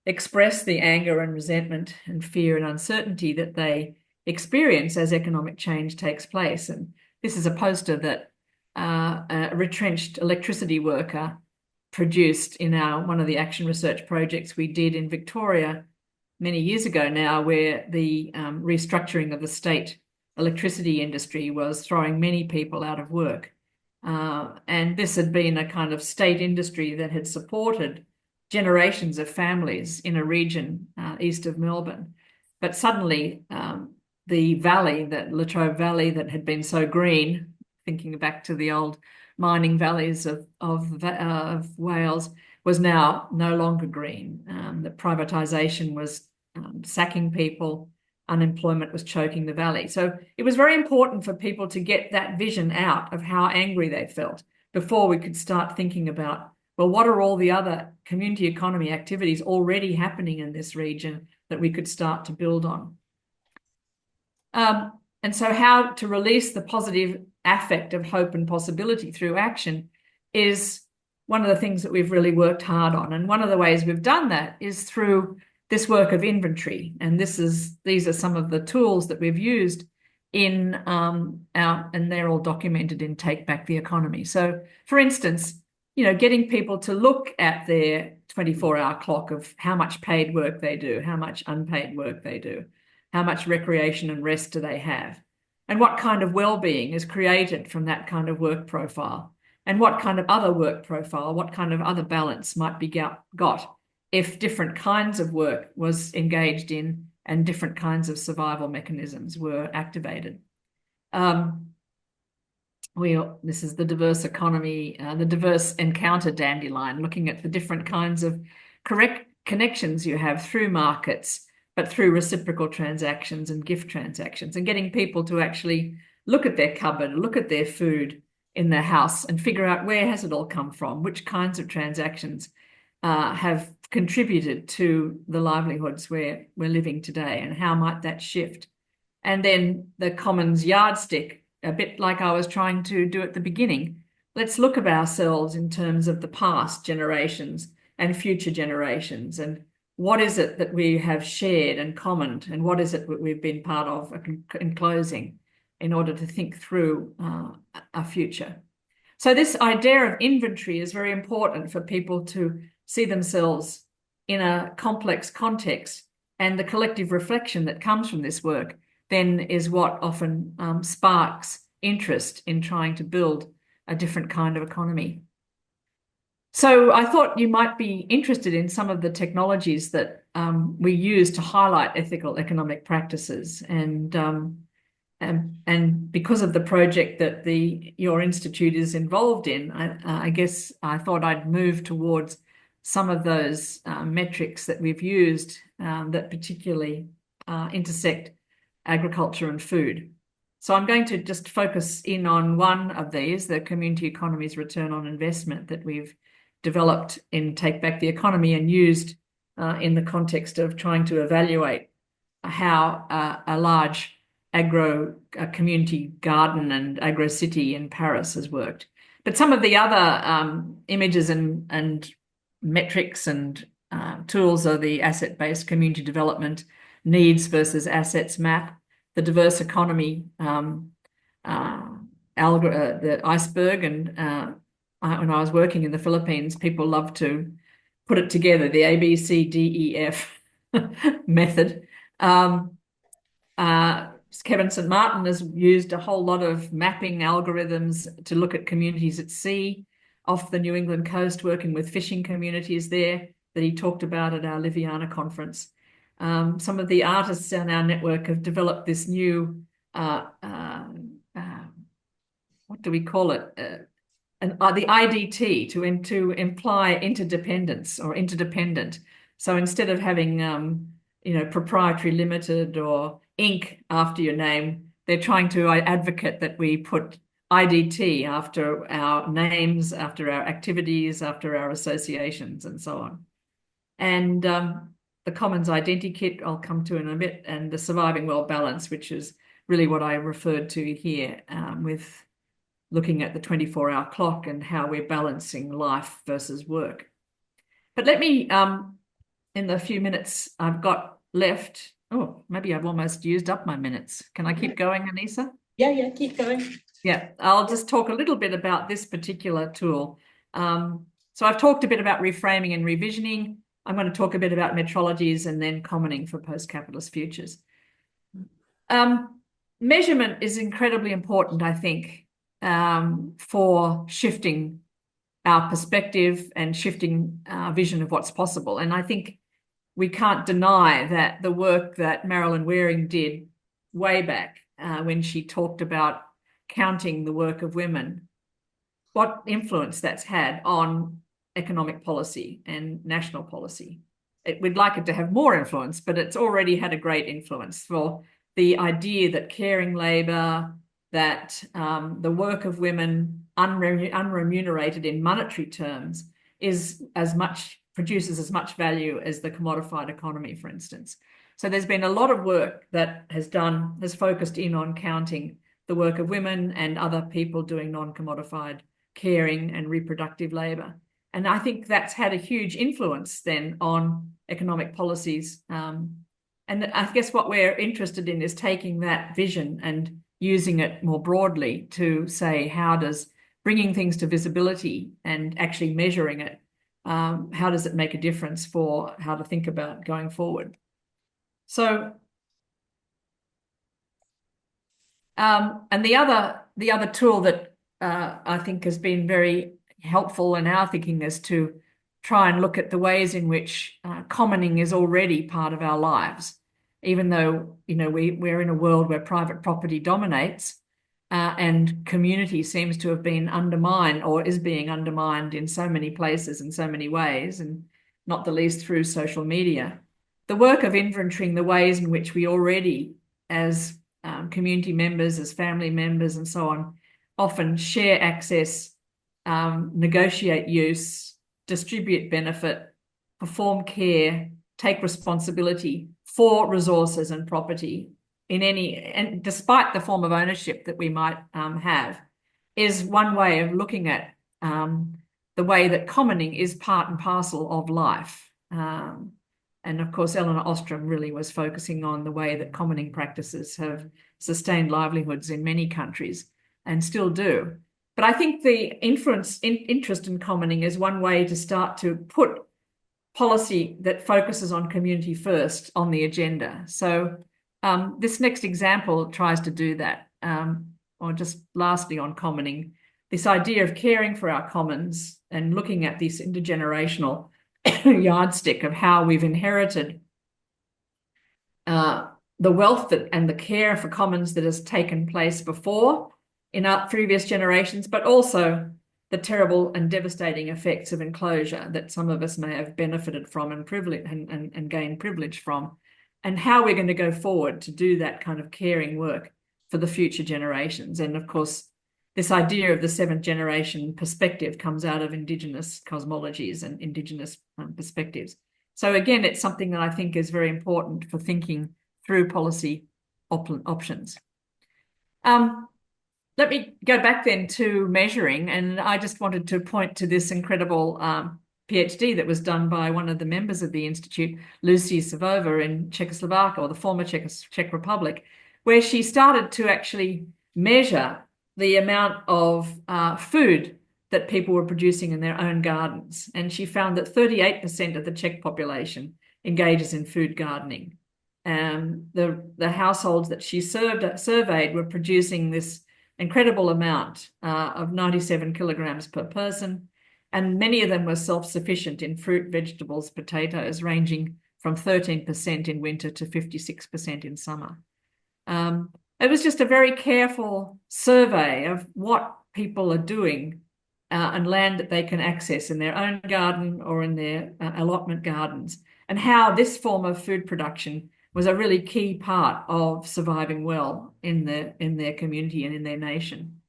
express the anger and resentment and fear and uncertainty that they experience as economic change takes place. And this is a poster that a retrenched electricity worker produced in one of the action research projects we did in Victoria many years ago now, where the restructuring of the state electricity industry was throwing many people out of work. And this had been a kind of state industry that had supported generations of families in a region east of Melbourne. But suddenly the valley, that Latrobe Valley that had been so green, thinking back to the old mining valleys of Wales, was now no longer green. The privatisation was sacking people, unemployment was choking the valley. So it was very important for people to get that vision out of how angry they felt before we could start thinking about, well, what are all the other community economy activities already happening in this region that we could start to build on? And so how to release the positive affect of hope and possibility through action is one of the things that we've really worked hard on. And one of the ways we've done that is through this work of inventory. And these are some of the tools that we've used in and they're all documented in Take Back the Economy. So for instance, you know, getting people to look at their 24-hour clock of how much paid work they do, how much unpaid work they do, how much recreation and rest do they have, and what kind of well-being is created from that kind of work profile, and what kind of other work profile, what kind of other balance might be got if different kinds of work was engaged in and different kinds of survival mechanisms were activated. This is the diverse economy, the diverse encounter dandelion, looking at the different kinds of correct connections you have through markets, but through reciprocal transactions and gift transactions, and getting people to actually look at their cupboard, look at their food in their house and figure out where has it all come from, which kinds of transactions have contributed to the livelihoods where we're living today, and how might that shift. And then the commons yardstick, a bit like I was trying to do at the beginning. Let's look at ourselves in terms of the past generations and future generations, and what is it that we have shared and commoned, and what is it that we've been part of in closing in order to think through our future. So this idea of inventory is very important for people to see themselves in a complex context, and the collective reflection that comes from this work then is what often sparks interest in trying to build a different kind of economy. So I thought you might be interested in some of the technologies that we use to highlight ethical economic practices. And and because of the project that your institute is involved in, I guess I thought I'd move towards some of those metrics that we've used that particularly intersect agriculture and food. So I'm going to just focus in on one of these, the community economies return on investment that we've developed in Take Back the Economy and used in the context of trying to evaluate how a large community garden and agro city in Paris has worked. But some of the other images and metrics and tools are the asset-based community development needs versus assets map, the diverse economy, the iceberg, and when I was working in the Philippines, people love to put it together, the ABCDEF method. Kevin St. Martin has used a whole lot of mapping algorithms to look at communities at sea off the New England coast, working with fishing communities there that he talked about at our Liviana conference. Some of the artists in our network have developed this new, what do we call it? The IDT to imply interdependence or interdependent. So instead of having, proprietary limited or Inc. after your name, they're trying to advocate that we put IDT after our names, after our activities, after our associations, and so on. And the Commons Identity Kit I'll come to in a bit, and the Surviving World Balance, which is really what I referred to here with looking at the 24-hour clock and how we're balancing life versus work. But let me, in the few minutes I've got left, maybe I've almost used up my minutes. Can I keep going, Anisah? Yeah, keep going. Yeah, I'll just talk a little bit about this particular tool. So I've talked a bit about reframing and revisioning. I'm going to talk a bit about metrologies and then commoning for post-capitalist futures. Measurement is incredibly important, I think, for shifting our perspective and shifting our vision of what's possible. And I think we can't deny that the work that Marilyn Waring did way back when she talked about counting the work of women, what influence that's had on economic policy and national policy. We'd like it to have more influence, but it's already had a great influence for the idea that caring labour, that the work of women unremunerated in monetary terms produces as much value as the commodified economy, for instance. So there's been a lot of work that has focused in on counting the work of women and other people doing non-commodified caring and reproductive labour. And I think that's had a huge influence then on economic policies. And I guess what we're interested in is taking that vision and using it more broadly to say, how does bringing things to visibility and actually measuring it, how does it make a difference for how to think about going forward? So, and the other tool that I think has been very helpful in our thinking is to try and look at the ways in which commoning is already part of our lives, even though we're in a world where private property dominates and community seems to have been undermined or is being undermined in so many places in so many ways, and not the least through social media. The work of inventorying the ways in which we already, as community members, as family members and so on, often share access, negotiate use, distribute benefit, perform care, take responsibility for resources and property and despite the form of ownership that we might have, is one way of looking at the way that commoning is part and parcel of life. And of course, Eleanor Ostrom really was focusing on the way that commoning practices have sustained livelihoods in many countries and still do. But I think the interest in commoning is one way to start to put policy that focuses on community first on the agenda. So this next example tries to do that. Or just lastly on commoning, this idea of caring for our commons and looking at this intergenerational yardstick of how we've inherited the wealth and the care for commons that has taken place before in our previous generations, but also the terrible and devastating effects of enclosure that some of us may have benefited from and gained privilege from, and how we're going to go forward to do that kind of caring work for the future generations. And of course, this idea of the seventh generation perspective comes out of Indigenous cosmologies and Indigenous perspectives. So again, it's something that I think is very important for thinking through policy options. Let me go back then to measuring, and I just wanted to point to this incredible PhD that was done by one of the members of the Institute, Lucy Savova, in Czechoslovakia, or the former Czech Republic, where she started to actually measure the amount of food that people were producing in their own gardens. And she found that 38% of the Czech population engages in food gardening. The households that she surveyed were producing this incredible amount of 97 kilograms per person, and many of them were self-sufficient in fruit, vegetables, potatoes, ranging from 13% in winter to 56% in summer. It was just a very careful survey of what people are doing and land that they can access in their own garden or in their allotment gardens, and how this form of food production was a really key part of surviving well in their community and in their nation.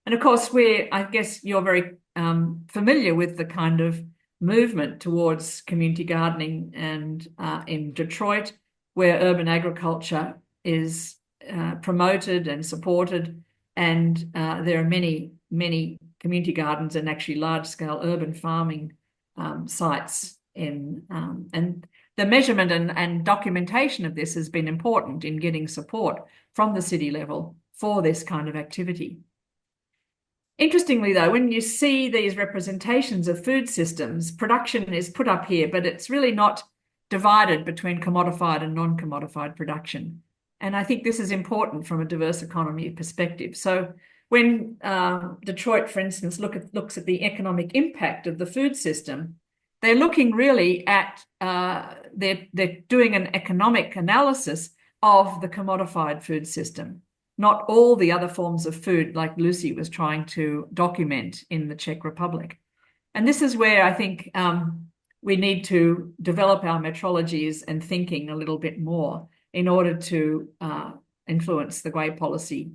And of course, I guess you're very familiar with the kind of movement towards community gardening, and in Detroit, where urban agriculture is promoted and supported, and there are many community gardens and actually large-scale urban farming sites and the measurement and documentation of this has been important in getting support from the city level for this kind of activity. Interestingly, though, when you see these representations of food systems, production is put up here, but it's really not divided between commodified and non-commodified production. And I think this is important from a diverse economy perspective. So when Detroit, for instance, looks at the economic impact of the food system, they're looking really at, they're doing an economic analysis of the commodified food system, not all the other forms of food like Lucy was trying to document in the Czech Republic. And this is where I think we need to develop our metrologies and thinking a little bit more in order to influence the way policy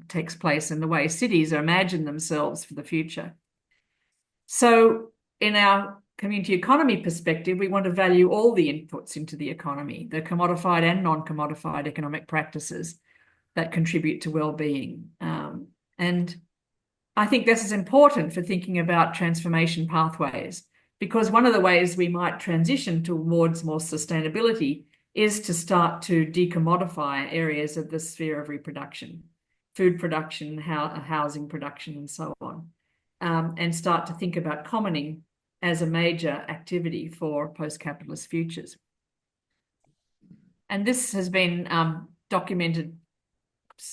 takes place and the way cities imagine themselves for the future. So in our community economy perspective, we want to value all the inputs into the economy, the commodified and non-commodified economic practices that contribute to well-being. And I think this is important for thinking about transformation pathways, because one of the ways we might transition towards more sustainability is to start to decommodify areas of the sphere of reproduction, food production, housing production, and so on, and start to think about commoning as a major activity for post-capitalist futures. And this has been documented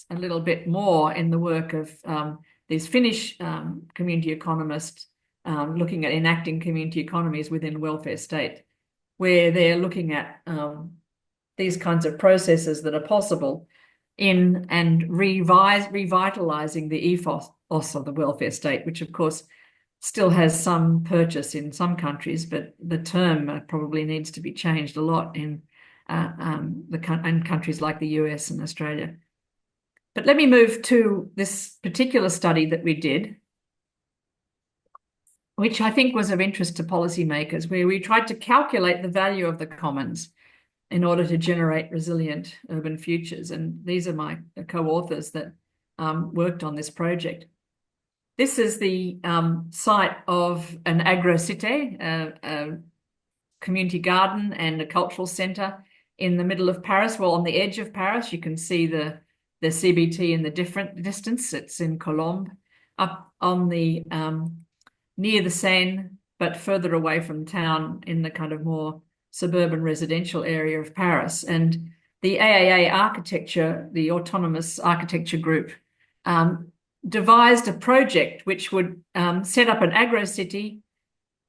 a little bit more in the work of these Finnish community economists looking at enacting community economies within welfare state, where they're looking at these kinds of processes that are possible in and revitalizing the ethos of the welfare state, which of course still has some purchase in some countries, but the term probably needs to be changed a lot in countries like the US and Australia. But let me move to this particular study that we did, which I think was of interest to policymakers, where we tried to calculate the value of the commons in order to generate resilient urban futures. And these are my co-authors that worked on this project. This is the site of an Agroecology, a community garden and a cultural centre in the middle of Paris. Well, on the edge of Paris, you can see the CBT in the different distance. It's in Colombes, up on the near the Seine, but further away from town in the kind of more suburban residential area of Paris. And the AAA architecture, the autonomous architecture group, devised a project which would set up an agro-city,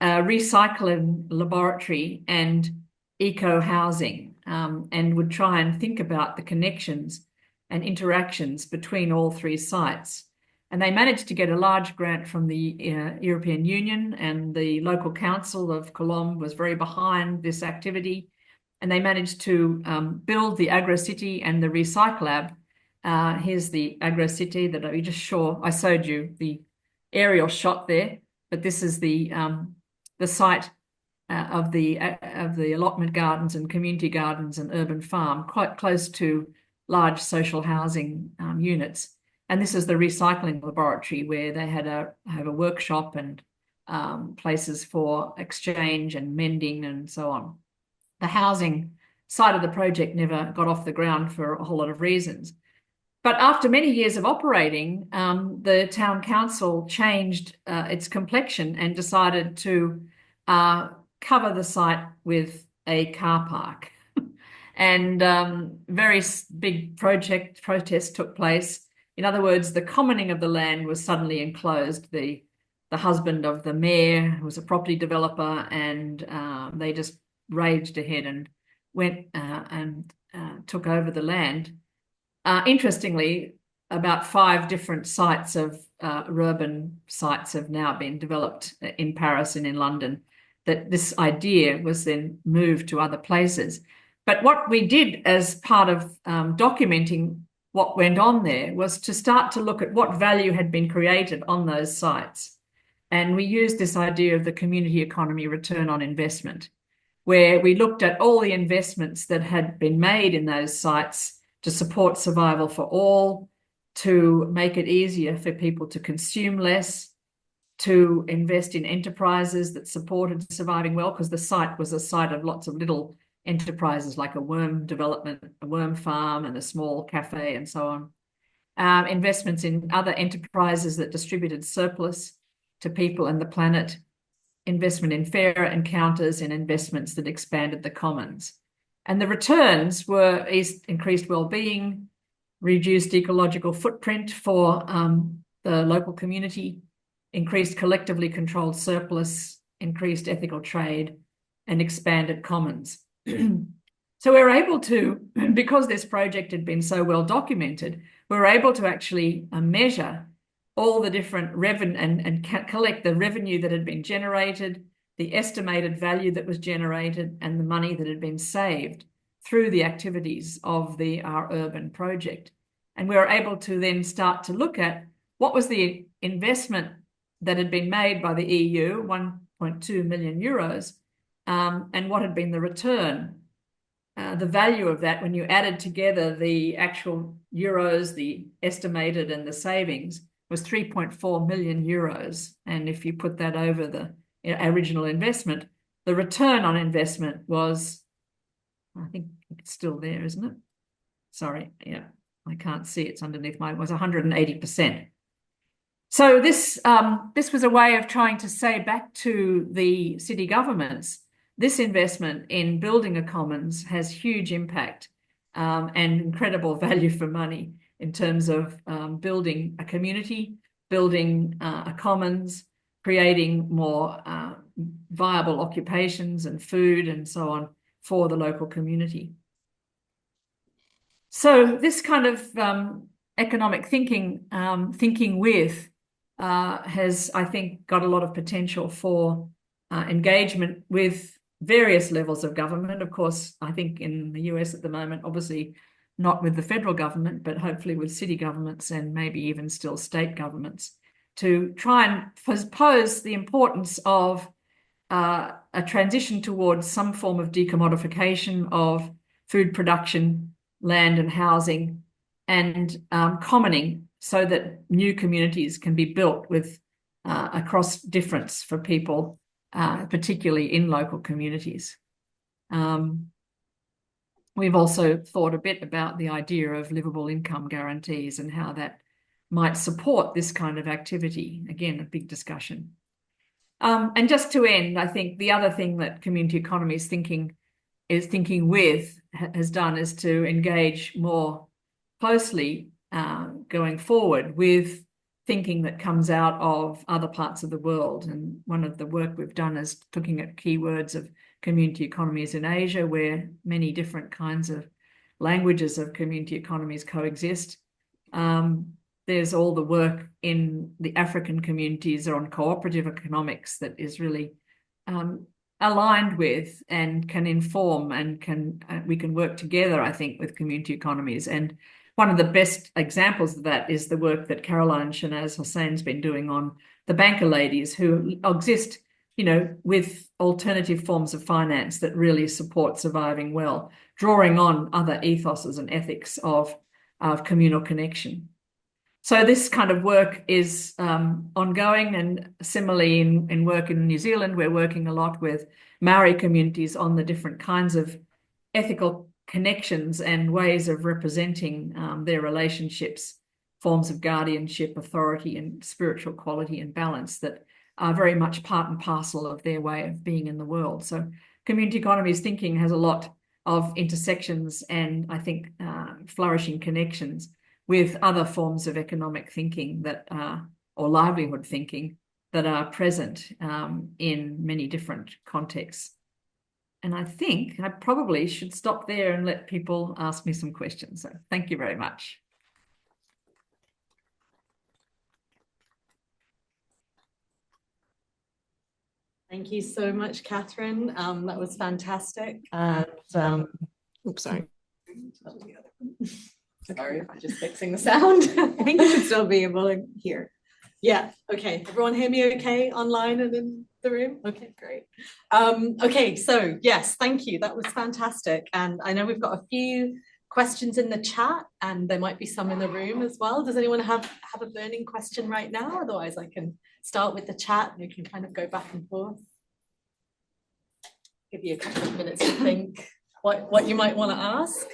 recycling laboratory, and eco-housing, and would try and think about the connections and interactions between all three sites. And they managed to get a large grant from the European Union, and the local council of Colombes was very behind this activity. And they managed to build the Agroecity and the Recyclab. Here's the Agroecity that I just I showed you the aerial shot there, but this is the site of the allotment gardens and community gardens and urban farm, quite close to large social housing units. And this is the recycling laboratory, where they have a workshop and places for exchange and mending and so on. The housing side of the project never got off the ground for a whole lot of reasons. But after many years of operating, the town council changed its complexion and decided to cover the site with a car park. And very big protests took place. In other words, the commoning of the land was suddenly enclosed. The husband of the mayor, who was a property developer, and they just raged ahead and went and took over the land. Interestingly, about 5 different sites of urban sites have now been developed in Paris and in London. That this idea was then moved to other places. But what we did as part of documenting what went on there was to start to look at what value had been created on those sites. And we used this idea of the community economy return on investment, where we looked at all the investments that had been made in those sites to support survival for all, to make it easier for people to consume less, to invest in enterprises that supported surviving well, because the site was a site of lots of little enterprises like a worm development, a worm farm, and a small cafe, and so on. Investments in other enterprises that distributed surplus to people and the planet, investment in fairer encounters, and investments that expanded the commons. And the returns were increased well-being, reduced ecological footprint for the local community, increased collectively controlled surplus, increased ethical trade, and expanded commons. So we were able to, because this project had been so well documented, we were able to actually measure all the different revenue and collect the revenue that had been generated, the estimated value that was generated, and the money that had been saved through the activities of our urban project. And we were able to then start to look at what was the investment that had been made by the EU, 1.2 million euros, and what had been the return. The value of that, when you added together the actual euros, the estimated, and the savings, was 3.4 million euros. And if you put that over the original investment, the return on investment was, I think it's still there, isn't it? Sorry, yeah, I can't see, it's underneath mine, was 180%. So this was a way of trying to say back to the city governments, this investment in building a commons has huge impact and incredible value for money in terms of building a community, building a commons, creating more viable occupations and food and so on for the local community. So this kind of economic thinking, has, I think, got a lot of potential for engagement with various levels of government. Of course, I think in the US at the moment, obviously not with the federal government, but hopefully with city governments and maybe even still state governments, to try and pose the importance of a transition towards some form of decommodification of food production, land and housing, and commoning, so that new communities can be built with across difference for people, particularly in local communities. We've also thought a bit about the idea of livable income guarantees and how that might support this kind of activity. Again, a big discussion. And just to end, I think the other thing that community economies has done is to engage more closely going forward with thinking that comes out of other parts of the world. And one of the work we've done is looking at keywords of community economies in Asia, where many different kinds of languages of community economies coexist. There's all the work in the African communities on cooperative economics that is really aligned with and can inform and we can work together, I think, with community economies. And one of the best examples of that is the work that Caroline Shanaz Hussein's been doing on the banker ladies who exist, with alternative forms of finance that really support surviving well, drawing on other ethoses and ethics of communal connection. So this kind of work is ongoing, and similarly in work in New Zealand, we're working a lot with Maori communities on the different kinds of ethical connections and ways of representing their relationships, forms of guardianship, authority, and spiritual quality and balance that are very much part and parcel of their way of being in the world. So community economies thinking has a lot of intersections and I think flourishing connections with other forms of economic thinking that or livelihood thinking that are present in many different contexts. And I think I probably should stop there and let people ask me some questions. So thank you very much. Thank you so much, Katherine. That was fantastic. And oops, sorry. Sorry, I'm just fixing the sound. I think you should still be able to hear. Yeah, okay. Everyone hear me okay online and in the room? Okay, great. Okay, so yes, thank you. That was fantastic. And I know we've got a few questions in the chat and there might be some in the room as well. Does anyone have a burning question right now? Otherwise I can start with the chat and we can kind of go back and forth. Give you a couple of minutes to think what you might want to ask.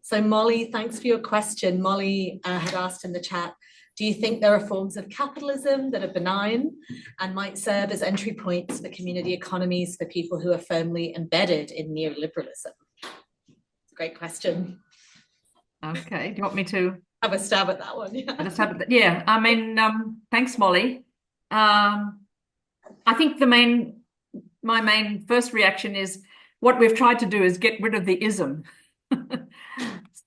So Molly, thanks for your question. Molly had asked in the chat, do you think there are forms of capitalism that are benign and might serve as entry points for community economies for people who are firmly embedded in neoliberalism? It's a great question. Okay, do you want me to have a stab at that one? Yeah, I mean, thanks, Molly. I think my main first reaction is what we've tried to do is get rid of the ism.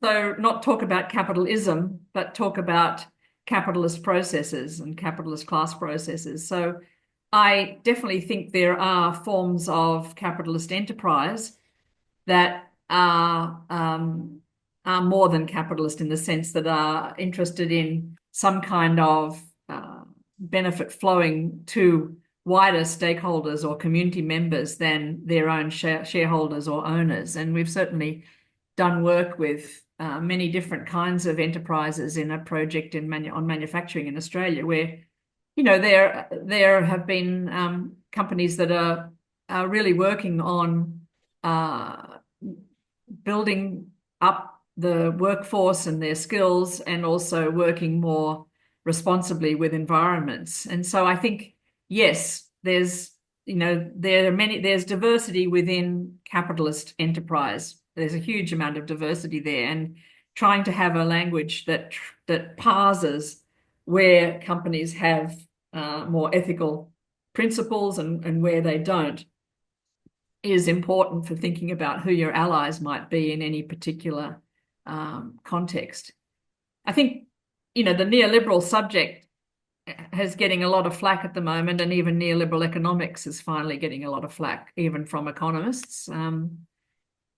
So not talk about capitalism, but talk about capitalist processes and capitalist class processes. So I definitely think there are forms of capitalist enterprise that are more than capitalist in the sense that are interested in some kind of benefit flowing to wider stakeholders or community members than their own shareholders or owners. And we've certainly done work with many different kinds of enterprises in a project on manufacturing in Australia, where there have been companies that are really working on building up the workforce and their skills, and also working more responsibly with environments. And so I think, yes, there's diversity within capitalist enterprise. There's a huge amount of diversity there, and trying to have a language that parses where companies have more ethical principles and where they don't is important for thinking about who your allies might be in any particular context. I think, the neoliberal subject is getting a lot of flack at the moment, and even neoliberal economics is finally getting a lot of flack, even from economists.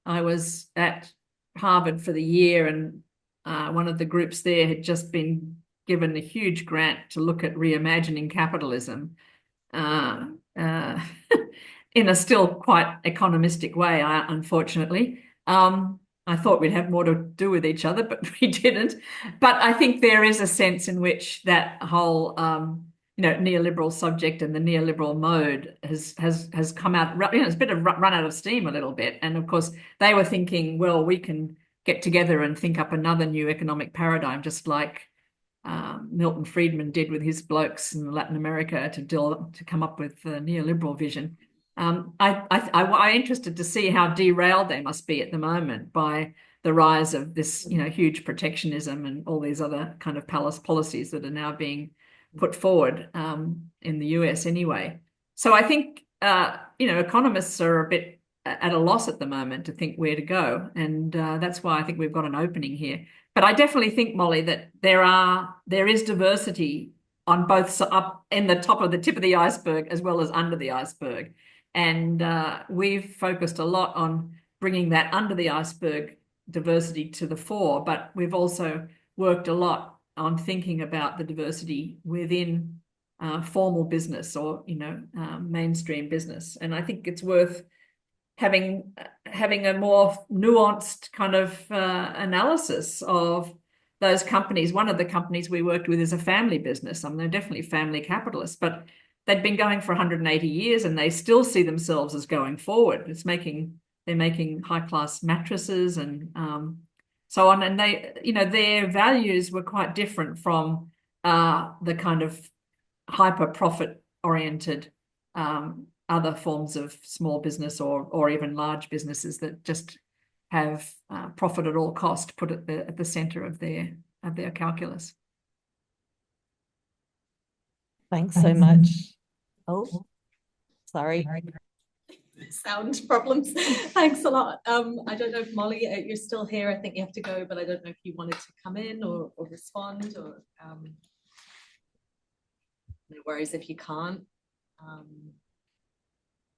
I was at Harvard for the year, and one of the groups there had just been given a huge grant to look at reimagining capitalism in a still quite economistic way, unfortunately. I thought we'd have more to do with each other, but we didn't. But I think there is a sense in which that whole neoliberal subject and the neoliberal mode has come out, it's a bit of run out of steam a little bit. And of course, they were thinking, well, we can get together and think up another new economic paradigm, just like Milton Friedman did with his blokes in Latin America to come up with a neoliberal I'm interested to see how derailed they must be at the moment by the rise of this, huge protectionism and all these other kind of policies that are now being put forward in the US anyway. So I think, economists are a bit at a loss at the moment to think where to go. And that's why I think we've got an opening here. But I definitely think, Molly, that there is diversity on both up in the tip of the iceberg as well as under the iceberg. And we've focused a lot on bringing that under the iceberg diversity to the fore, but we've also worked a lot on thinking about the diversity within formal business or, mainstream business. And I think it's worth having a more nuanced kind of analysis of those companies. One of the companies we worked with is a family business. I mean, they're definitely family capitalists, but they've been going for 180 years and they still see themselves as going forward. They're making high-class mattresses and so on. And their values were quite different from the kind of hyper profit oriented other forms of small business or even large businesses that just have profit at all cost put at the center of their calculus. Thanks so much. Oh, sorry. Sound problems. Thanks a lot. I don't know if Molly, you're still here. I think you have to go, but I don't know if you wanted to come in or respond or no worries if you can't.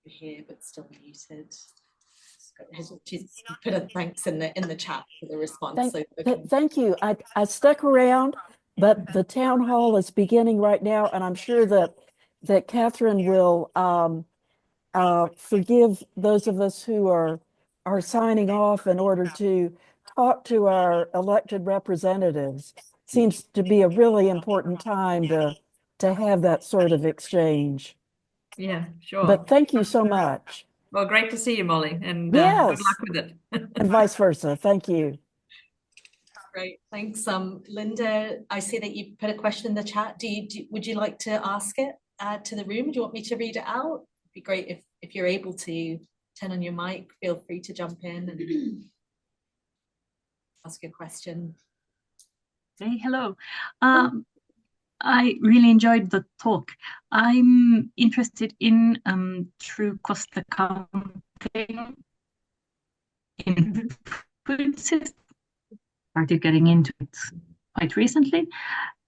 You're here but still muted. She's put a thanks in the chat for the response. Thank you. I stuck around, but the town hall is beginning right now, and I'm sure that Katherine will forgive those of us who are signing off in order to talk to our elected representatives. Seems to be a really important time to have that sort of exchange. Yeah, sure. But thank you so much. Well, great to see you, Molly, and yes. Good luck with it. And vice versa. Thank you. Great, thanks. Linda, I see that you put a question in the chat. Would you like to ask it to the room? Do you want me to read it out? It'd be great if you're able to turn on your mic. Feel free to jump in and ask a question. Hey, hello. I really enjoyed the talk. I'm interested in true cost accounting in food systems. Started getting into it quite recently,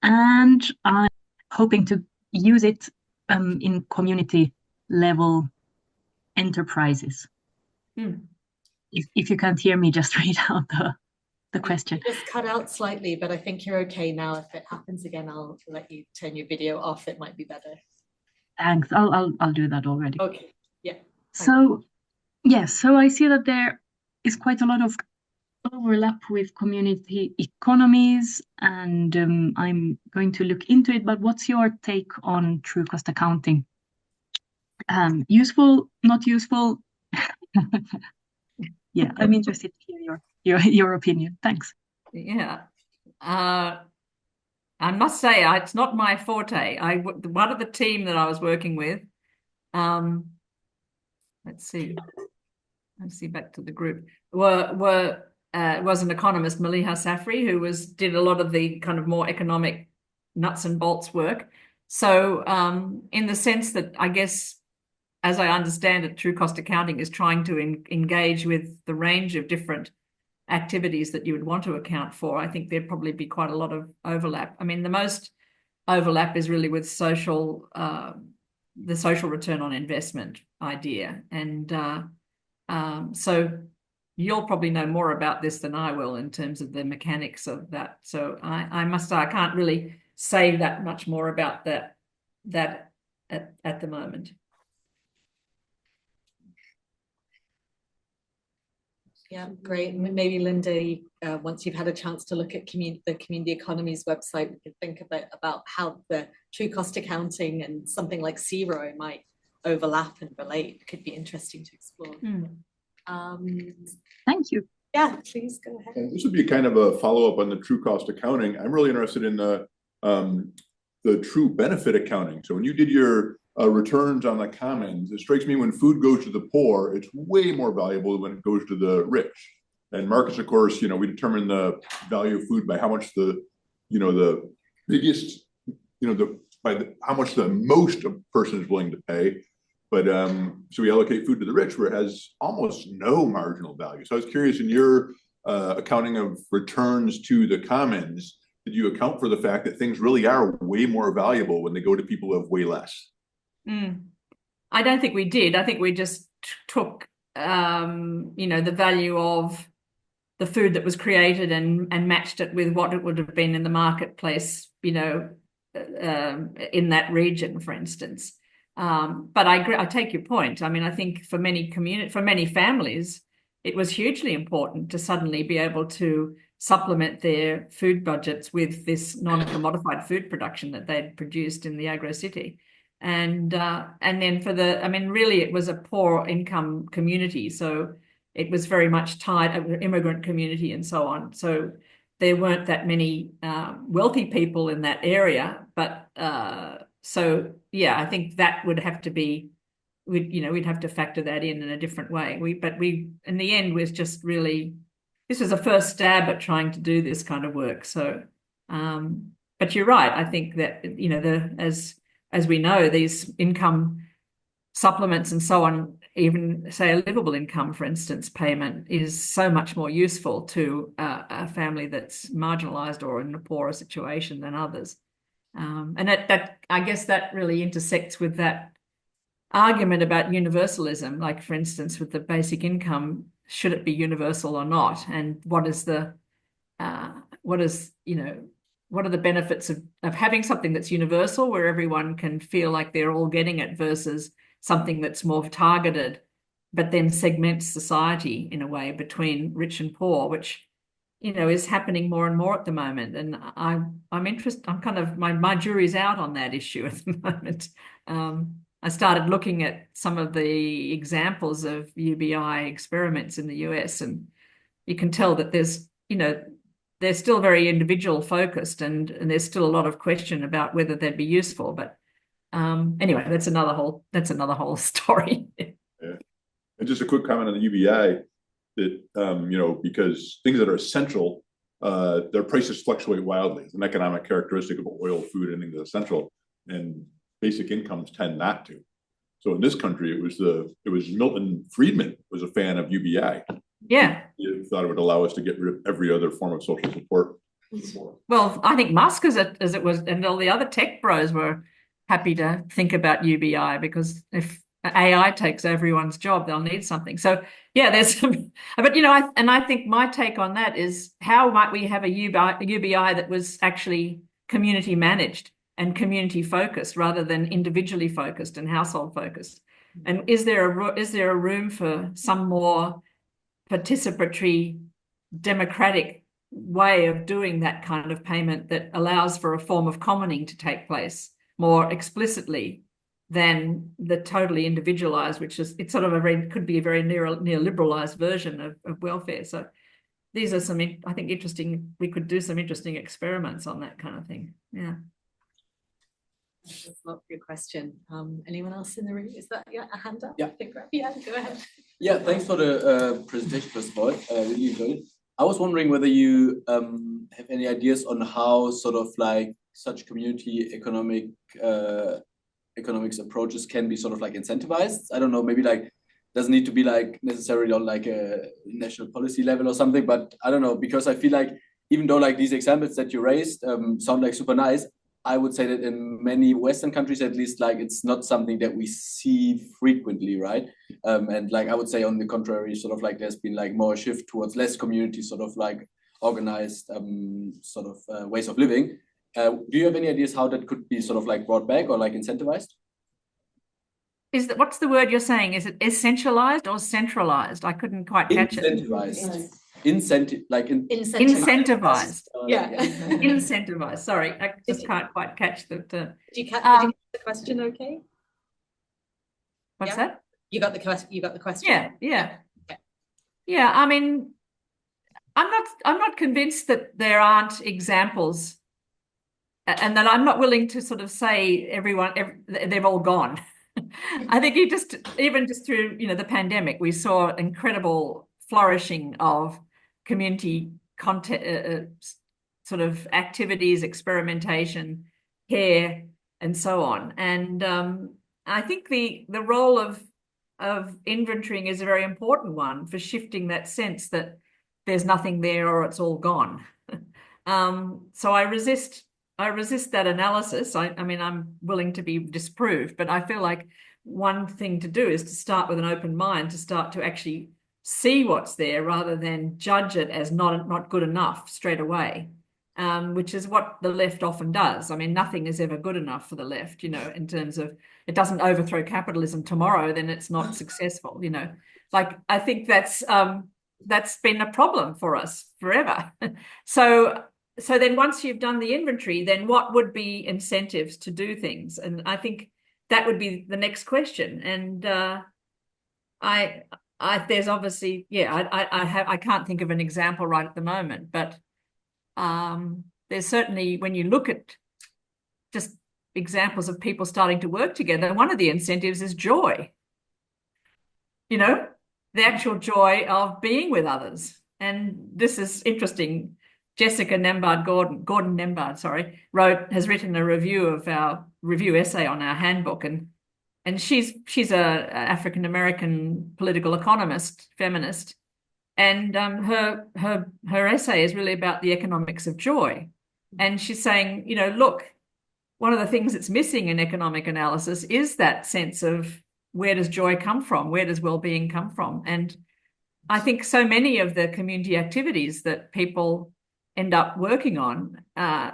and I'm hoping to use it in community level enterprises. If you can't hear me, just read out the question. You just cut out slightly, but I think you're okay now. If it happens again, I'll let you turn your video off. It might be better. Thanks. I'll do that already. Okay. Yeah. So yes, so I see that there is quite a lot of overlap with community economies, and I'm going to look into it. But what's your take on true cost accounting? Useful, not useful? Yeah, I'm interested to hear your opinion. Thanks. Yeah. I must say, it's not my forte. One of the team that I was working with, let's see back to the group, was an economist, Maliha Safri, who did a lot of the kind of more economic nuts and bolts work. So in the sense that, I guess, as I understand it, true cost accounting is trying to engage with the range of different activities that you would want to account for. I think there'd probably be quite a lot of overlap. I mean, the most overlap is really with the social return on investment idea. And so you'll probably know more about this than I will in terms of the mechanics of that. So I must say, I can't really say that much more about that at the moment. Yeah, great. Maybe Linda, once you've had a chance to look at the Community Economies website, we can think about how the true cost accounting and something like zero might overlap and relate. Could be interesting to explore. Thank you. Yeah, please go ahead. This would be kind of a follow-up on the true cost accounting. I'm really interested in the true benefit accounting. So when you did your returns on the commons, it strikes me when food goes to the poor, it's way more valuable than when it goes to the rich. And markets, of course, we determine the value of food by how much the biggest, how much the most a person is willing to pay. But so we allocate food to the rich where it has almost no marginal value. So I was curious, in your accounting of returns to the commons, did you account for the fact that things really are way more valuable when they go to people who have way less? I don't think we did. I think we just took, the value of the food that was created and matched it with what it would have been in the marketplace, in that region, for instance. But I agree, I take your point. I mean, I think for many families, it was hugely important to suddenly be able to supplement their food budgets with this non-commodified food production that they'd produced in the agro-city. And then really it was a poor income community. So it was very much tied, immigrant community and so on. So there weren't that many wealthy people in that area. But so, yeah, I think that would have to be, we'd have to factor that in a different way. In the end, was just really, this was a first stab at trying to do this kind of work. So, but you're right. I think that, as we know, these income supplements and so on, even say a livable income, for instance, payment is so much more useful to a family that's marginalized or in a poorer situation than others. And that I guess that really intersects with that argument about universalism, like, for instance, with the basic income, should it be universal or not? And what are the benefits of having something that's universal where everyone can feel like they're all getting it versus something that's more targeted, but then segments society in a way between rich and poor, which, is happening more and more at the moment. And I'm interested, I'm kind of, my jury's out on that issue at the moment. I started looking at some of the examples of UBI experiments in the US, and you can tell that there's, they're still very individual focused, and there's still a lot of question about whether they'd be useful. But anyway, that's another whole story. Yeah. And just a quick comment on the UBI that because things that are essential, their prices fluctuate wildly. It's an economic characteristic of oil, food, anything that's essential, and basic incomes tend not to. So in this country, it was Milton Friedman was a fan of UBI. Yeah. He thought it would allow us to get rid of every other form of social support. Well, I think Musk, as it was, and all the other tech bros were happy to think about UBI, because if AI takes everyone's job, they'll need something. So yeah, there's some, but I think my take on that is, how might we have a UBI that was actually community managed and community focused rather than individually focused and household focused? And is there a room for some more participatory, democratic way of doing that kind of payment that allows for a form of commoning to take place more explicitly than the totally individualized, which is, it's sort of could be a very neoliberalized version of welfare. So these are some, I think, interesting, we could do some interesting experiments on that kind of thing. Yeah. That's not your question. Anyone else in the room? Is that a hand up? Yeah. Yeah, go ahead. Yeah, thanks for the presentation, first of all. Really enjoyed it. I was wondering whether you have any ideas on how sort of like such community economics approaches can be sort of like incentivized. I don't know, maybe like doesn't need to be like necessarily on like a national policy level or something, but I don't know, because I feel like even though like these examples that you raised sound like super nice, I would say that in many Western countries, at least, like it's not something that we see frequently, right? And like I would say, on the contrary, sort of like there's been like more shift towards less community, sort of like organized ways of living. Do you have any ideas how that could be sort of like brought back or like incentivized? What's the word you're saying? Is it essentialized or centralized? I couldn't quite catch it. Incentivized. Incentivized. Yeah. Incentivized. Sorry, I just can't quite catch the term. Did you catch the question? Okay. What's that? You got the question. Yeah. Yeah. I mean, I'm not convinced that there aren't examples, and that I'm not willing to sort of say they've all gone. I think even just through the pandemic, we saw incredible flourishing of community content, sort of activities, experimentation, care, and so on. And I think the role of inventorying is a very important one for shifting that sense that there's nothing there or it's all gone. So I resist that analysis. I mean, I'm willing to be disproved, but I feel like one thing to do is to start with an open mind, to start to actually see what's there rather than judge it as not good enough straight away, which is what the left often does. I mean, nothing is ever good enough for the left, you know, in terms of it doesn't overthrow capitalism tomorrow, then it's not successful, you know. Like, I think that's been a problem for us forever. So then once you've done the inventory, then what would be incentives to do things? And I think that would be the next question. And there's obviously, I can't think of an example right at the moment, but there's certainly, when you look at just examples of people starting to work together, one of the incentives is joy. You know, the actual joy of being with others. And this is interesting. Jessica Gordon Nembard, sorry, has written a review essay on our handbook, and she's a African-American political economist, feminist, and her essay is really about the economics of joy. And she's saying, you know, look, one of the things that's missing in economic analysis is that sense of where does joy come from? Where does well-being come from? And I think so many of the community activities that people end up working on,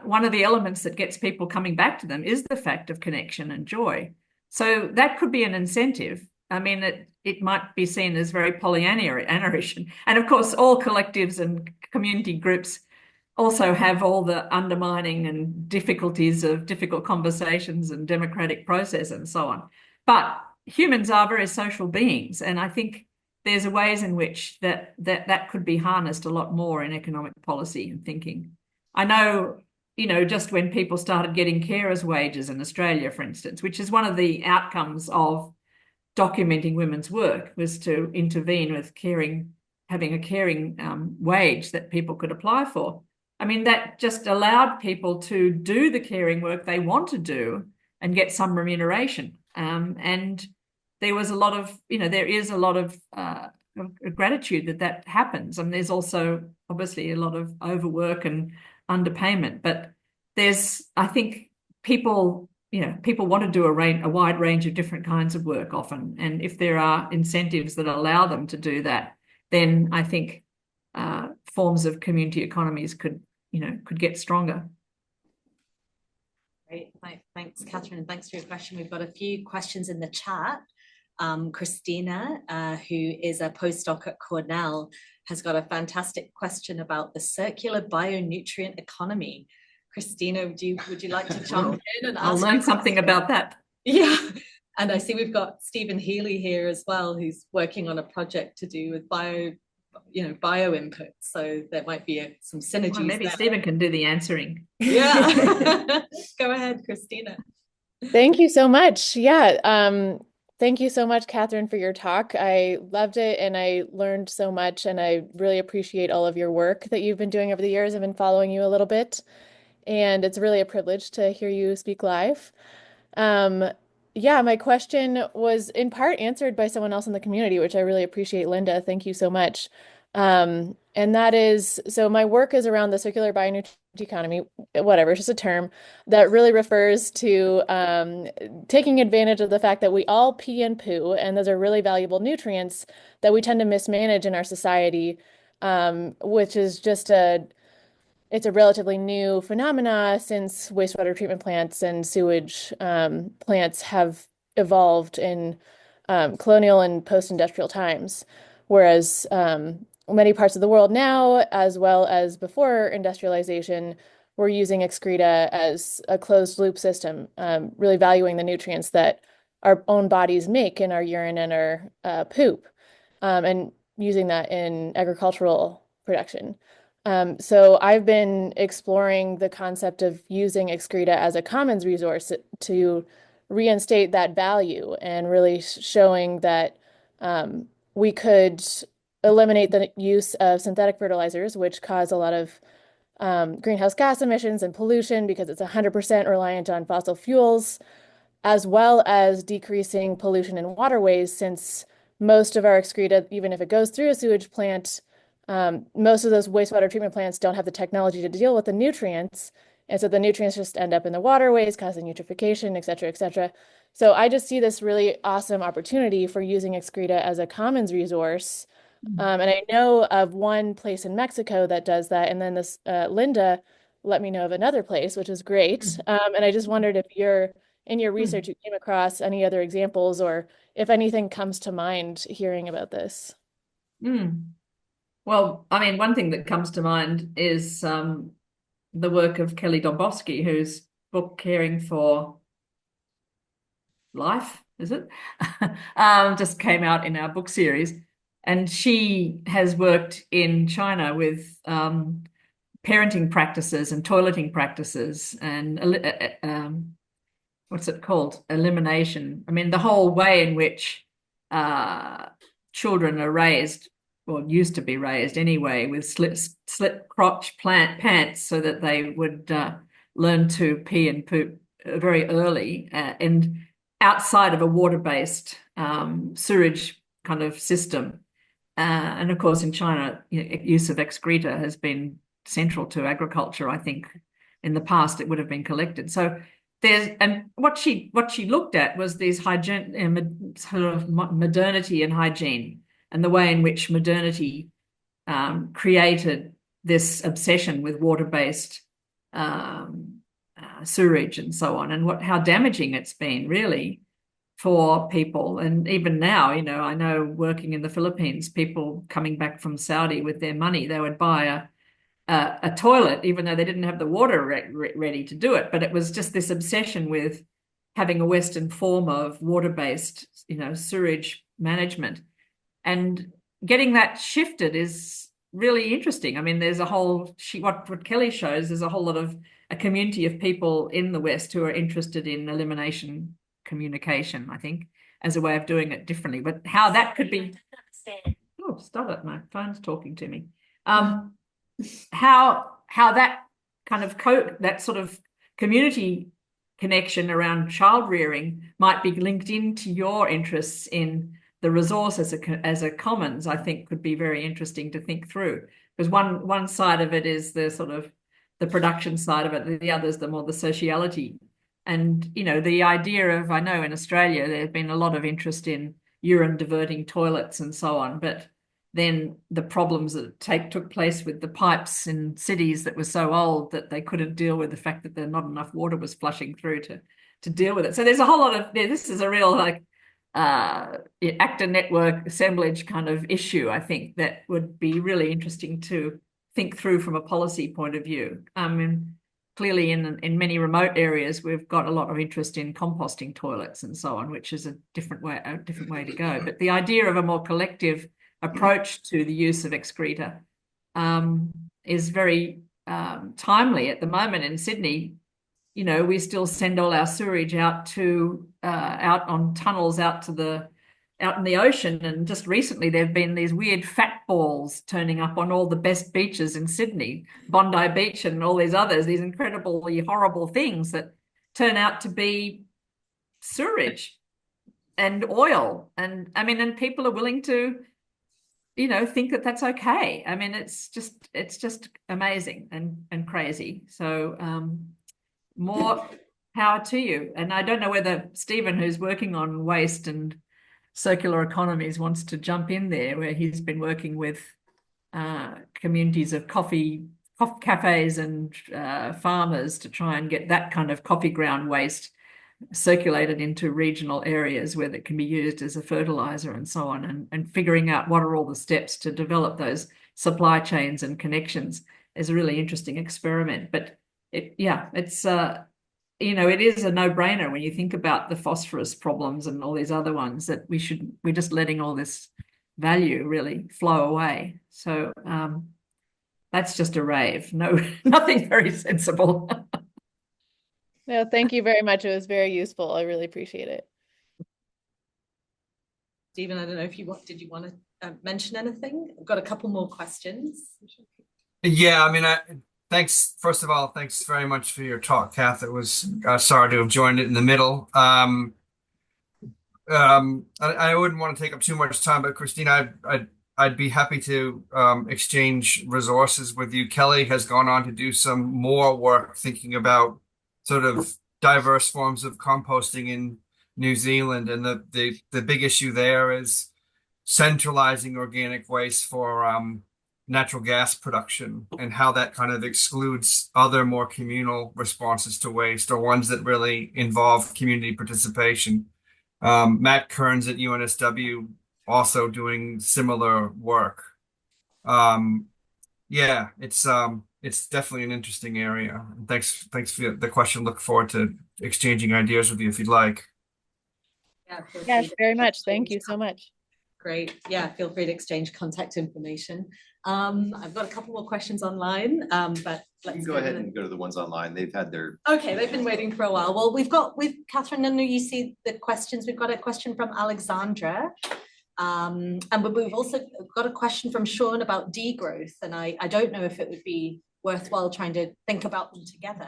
one of the elements that gets people coming back to them is the fact of connection and joy. So that could be an incentive. I mean, it might be seen as very Pollyanna-ish. And of course, all collectives and community groups also have all the undermining and difficulties of difficult conversations and democratic process and so on. But humans are very social beings, and I think there's ways in which that could be harnessed a lot more in economic policy and thinking. I know, you know, just when people started getting carers' wages in Australia, for instance, which is one of the outcomes of documenting women's work, was to intervene with having a caring wage that people could apply for. I mean, that just allowed people to do the caring work they want to do and get some remuneration. And there was a lot of, you know, there is a lot of gratitude that happens. And there's also obviously a lot of overwork and underpayment. But I think people want to do a wide range of different kinds of work often. And if there are incentives that allow them to do that, then I think forms of community economies could get stronger. Great, thanks, Katherine, and thanks for your question. We've got a few questions in the chat. Christina, who is a postdoc at Cornell, has got a fantastic question about the circular bionutrient economy. Christina, would you like to jump in and I'll learn something about that. Yeah, and I see we've got Stephen Healy here as well, who's working on a project to do with bio input. So there might be some synergies. Well, maybe there. Stephen can do the answering. Yeah, go ahead, Christina. Thank you so much. Yeah. Thank you so much, Katherine, for your talk. I loved it and I learned so much, and I really appreciate all of your work that you've been doing over the years. I've been following you a little bit, and it's really a privilege to hear you speak live. Yeah, my question was in part answered by someone else in the community, which I really appreciate. Linda, thank you so much. And that is, so my work is around the circular bionutrient economy, whatever, it's just a term that really refers to taking advantage of the fact that we all pee and poo, and those are really valuable nutrients that we tend to mismanage in our society, which is just it's a relatively new phenomena since wastewater treatment plants and sewage plants have evolved in colonial and post-industrial times, whereas many parts of the world now, as well as before industrialization, we're using excreta as a closed loop system, really valuing the nutrients that our own bodies make in our urine and our poop, and using that in agricultural production. So I've been exploring the concept of using excreta as a commons resource to reinstate that value, and really showing that we could eliminate the use of synthetic fertilizers, which cause a lot of greenhouse gas emissions and pollution because it's 100% reliant on fossil fuels, as well as decreasing pollution in waterways, since most of our excreta, even if it goes through a sewage plant, most of those wastewater treatment plants don't have the technology to deal with the nutrients. And so the nutrients just end up in the waterways, causing eutrophication, et cetera, et cetera. So I just see this really awesome opportunity for using excreta as a commons resource. And I know of one place in Mexico that does that. And then this Linda let me know of another place, which is great. And I just wondered if in your research you came across any other examples, or if anything comes to mind hearing about this. Well, I mean, one thing that comes to mind is the work of Kelly Dombosky, whose book Caring for Life, is it? Just came out in our book series. And she has worked in China with parenting practices and toileting practices and what's it called? Elimination. I mean, the whole way in which children are raised, or used to be raised anyway, with slit crotch pants so that they would learn to pee and poop very early and outside of a water-based sewage kind of system. And of course, in China, use of excreta has been central to agriculture. I think in the past it would have been collected. So and what she looked at was these hygiene, sort of modernity and hygiene, and the way in which modernity created this obsession with water-based sewerage and so on, and how damaging it's been really for people. And even now, I know working in the Philippines, people coming back from Saudi with their money, they would buy a toilet, even though they didn't have the water ready to do it. But it was just this obsession with having a Western form of water-based, sewage management. And getting that shifted is really interesting. I mean, there's a whole, what Kelly shows, there's a whole lot of a community of people in the West who are interested in elimination communication, I think, as a way of doing it differently. But how that could be, oh, stop it, my phone's talking to me. How that kind of that sort of community connection around child rearing might be linked into your interests in the resource as a commons, I think could be very interesting to think through. Because one side of it is the sort of the production side of it, the other is the more the sociality. And, the idea of, I know in Australia, there's been a lot of interest in urine diverting toilets and so on, but then the problems that took place with the pipes in cities that were so old that they couldn't deal with the fact that there not enough water was flushing through to deal with it. So there's a whole lot of, this is a real actor network assemblage kind of issue, I think, that would be really interesting to think through from a policy point of view. Clearly in many remote areas, we've got a lot of interest in composting toilets and so on, which is a different way to go. But the idea of a more collective approach to the use of excreta is very timely at the moment. In Sydney, we still send all our sewage out on tunnels out in the ocean. And just recently there have been these weird fat balls turning up on all the best beaches in Sydney, Bondi Beach and all these others, these incredibly horrible things that turn out to be sewage and oil. And I mean, and people are willing to, think that that's okay. I mean, it's just amazing and crazy. So more power to you. And I don't know whether Stephen, who's working on waste and circular economies, wants to jump in there, where he's been working with communities of coffee cafes and farmers to try and get that kind of coffee ground waste circulated into regional areas where that can be used as a fertilizer and so on, and figuring out what are all the steps to develop those supply chains and connections is a really interesting experiment. But it is a no-brainer when you think about the phosphorus problems and all these other ones, that we're just letting all this value really flow away. So that's just a rave. No, nothing very sensible. No, thank you very much. It was very useful. I really appreciate it. Stephen, I don't know if did you want to mention anything? I've got a couple more questions. Yeah, I mean, thanks. First of all, thanks very much for your talk, Kath. It was sorry to have joined it in the middle. I wouldn't want to take up too much time, but Christina, I'd be happy to exchange resources with you. Kelly has gone on to do some more work thinking about sort of diverse forms of composting in New Zealand, and the big issue there is centralizing organic waste for natural gas production, and how that kind of excludes other more communal responses to waste, or ones that really involve community participation. Matt Kearns at UNSW also doing similar work. Yeah, it's definitely an interesting area. Thanks for the question. Look forward to exchanging ideas with you if you'd like. Yeah, Yes, very much. Thank you so much. Great. Yeah, feel free to exchange contact information. I've got a couple more questions online, but let's go ahead and go to the ones online. They've had their... Okay, they've been waiting for a while. Well, with Katherine, I know you see the questions. We've got a question from Alexandra. And we've also got a question from Sean about degrowth. And I don't know if it would be worthwhile trying to think about them together.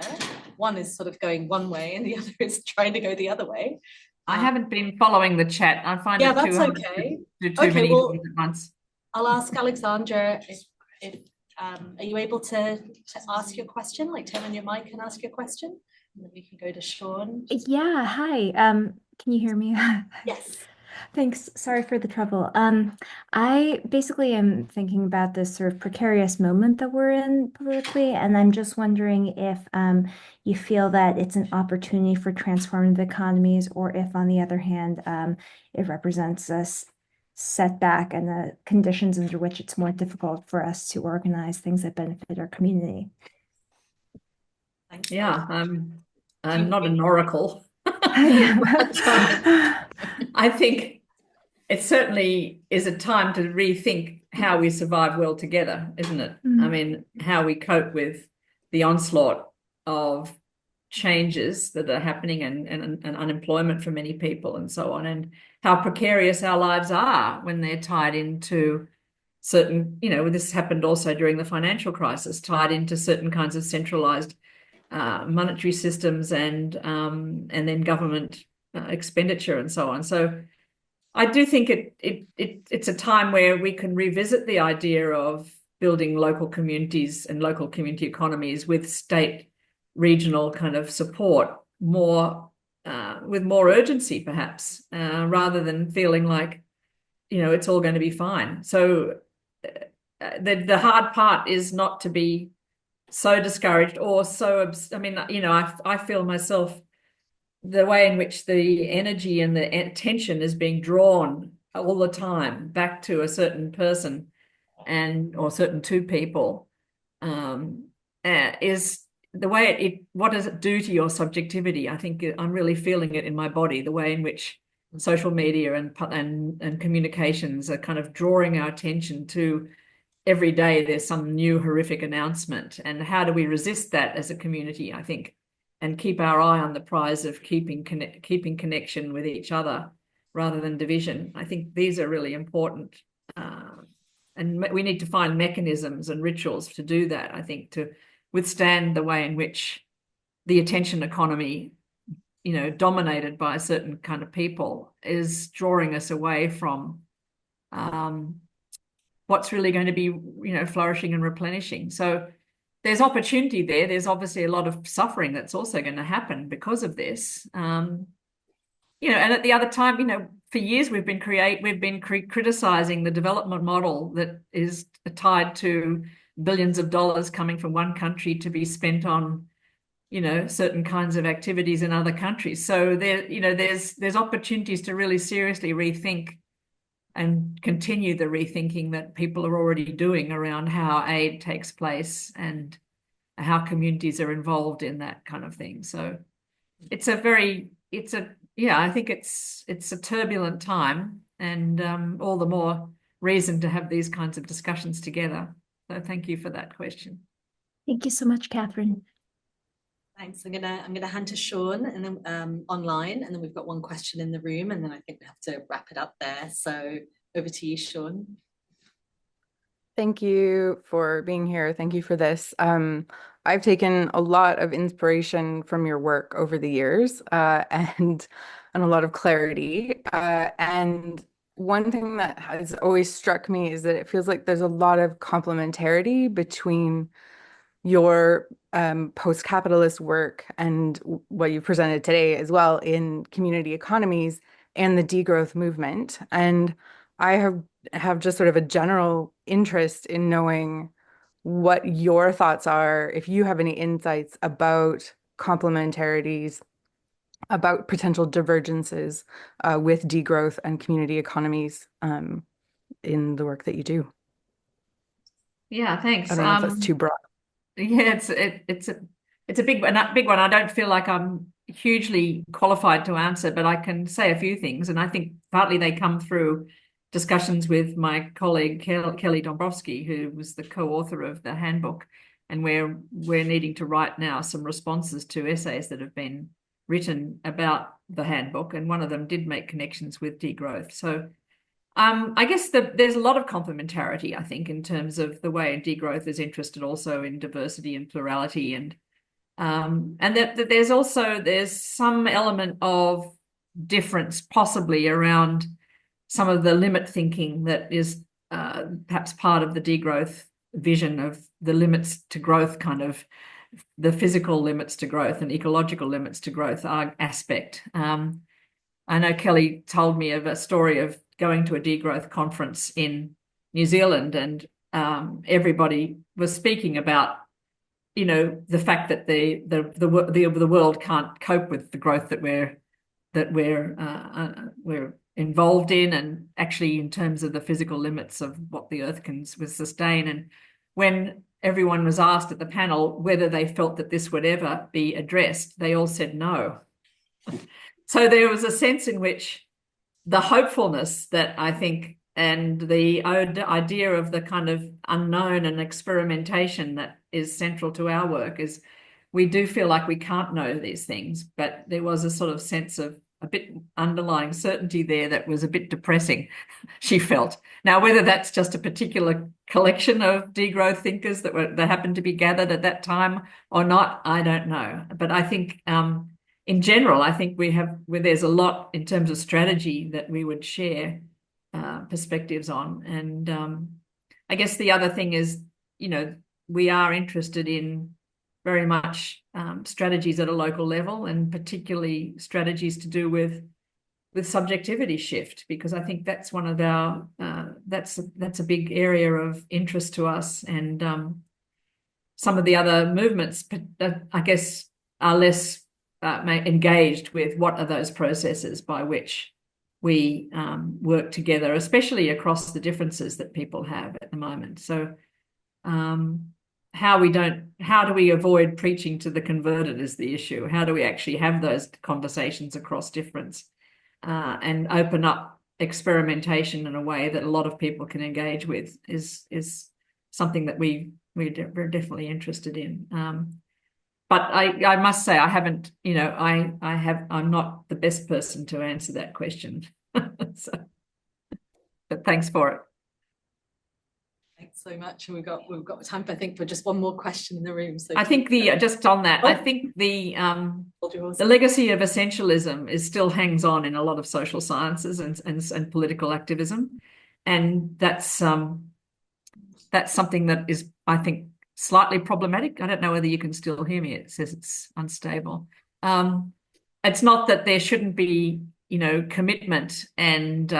One is sort of going one way and the other is trying to go the other way. I haven't been following the chat. I find yeah, it that's too hard okay. to do too many things at once. I'll ask Alexandra if are you able to ask your question, like turn on your mic and ask your question, and then we can go to Sean. Yeah, hi. Can you hear me? Yes. Thanks. Sorry for the trouble. I basically am thinking about this sort of precarious moment that we're in politically, and I'm just wondering if you feel that it's an opportunity for transformative economies, or if, on the other hand, it represents a setback and the conditions under which it's more difficult for us to organize things that benefit our community. Thanks. Yeah, I'm not an oracle. I think it certainly is a time to rethink how we survive well together, isn't it? I mean, how we cope with the onslaught of changes that are happening, and unemployment for many people and so on, and how precarious our lives are when they're tied into certain, this happened also during the financial crisis, tied into certain kinds of centralized monetary systems and then government expenditure and so on. So I do think it's a time where we can revisit the idea of building local communities and local community economies with state, regional kind of support more with more urgency, perhaps, rather than feeling like, it's all going to be fine. So the hard part is not to be so discouraged or so, I feel myself, the way in which the energy and the attention is being drawn all the time back to a certain person or certain two people is the way what does it do to your subjectivity? I think I'm really feeling it in my body, the way in which social media and communications are kind of drawing our attention to every day there's some new horrific announcement. And how do we resist that as a community, I think, and keep our eye on the prize of keeping connection with each other rather than division? I think these are really important. And we need to find mechanisms and rituals to do that, I think, to withstand the way in which the attention economy, dominated by a certain kind of people, is drawing us away from what's really going to be, flourishing and replenishing. So there's opportunity there. There's obviously a lot of suffering that's also going to happen because of this. And at the other time, for years we've been criticizing the development model that is tied to billions of dollars coming from one country to be spent on, certain kinds of activities in other countries. So there's opportunities to really seriously rethink and continue the rethinking that people are already doing around how aid takes place and how communities are involved in that kind of thing. So I think it's a turbulent time, and all the more reason to have these kinds of discussions together. So thank you for that question. Thank you so much, Katherine. Thanks. I'm gonna hand to Sean and then online, and then we've got one question in the room, and then I think we have to wrap it up there. So over to you, Sean. Thank you for being here. Thank you for this. I've taken a lot of inspiration from your work over the years, and a lot of clarity. And one thing that has always struck me is that it feels like there's a lot of complementarity between your post-capitalist work and what you presented today as well in community economies and the degrowth movement. And I have just sort of a general interest in knowing what your thoughts are, if you have any insights about complementarities, about potential divergences with degrowth and community economies in the work that you do. Yeah, thanks. I don't know if that's too broad. Yeah, it's a big one. I don't feel like I'm hugely qualified to answer, but I can say a few things, and I think partly they come through discussions with my colleague Kelly Dombrowski, who was the co-author of the handbook, and we're needing to write now some responses to essays that have been written about the handbook, and one of them did make connections with degrowth. So I guess there's a lot of complementarity, I think, in terms of the way degrowth is interested also in diversity and plurality, and that there's some element of difference possibly around some of the limit thinking that is perhaps part of the degrowth vision of the limits to growth, kind of the physical limits to growth and ecological limits to growth aspect. I know Kelly told me of a story of going to a degrowth conference in New Zealand, and everybody was speaking about, the fact that the world can't cope with the growth that we're involved in, and actually in terms of the physical limits of what the earth can sustain. And when everyone was asked at the panel whether they felt that this would ever be addressed, they all said no. So there was a sense in which the hopefulness that I think, and the idea of the kind of unknown and experimentation that is central to our work is we do feel like we can't know these things, but there was a sort of sense of a bit underlying certainty there that was a bit depressing, she felt. Now, whether that's just a particular collection of degrowth thinkers that happened to be gathered at that time or not, I don't know. But I think in general, I think there's a lot in terms of strategy that we would share perspectives on. And I guess the other thing is, we are interested in very much strategies at a local level, and particularly strategies to do with subjectivity shift, because I think that's one of our that's a big area of interest to us. And some of the other movements, I guess, are less engaged with what are those processes by which we work together, especially across the differences that people have at the moment. So how do we avoid preaching to the converted is the issue. How do we actually have those conversations across difference and open up experimentation in a way that a lot of people can engage with is something that we're definitely interested in. But I must say I haven't, I'm not the best person to answer that question. But thanks for it. Thanks so much. And we've got time, I think, for just one more question in the room. So I think just on that, I think the legacy of essentialism still hangs on in a lot of social sciences and political activism, and that's something that is, I think, slightly problematic. I don't know whether you can still hear me. It says it's unstable. It's not that there shouldn't be, commitment and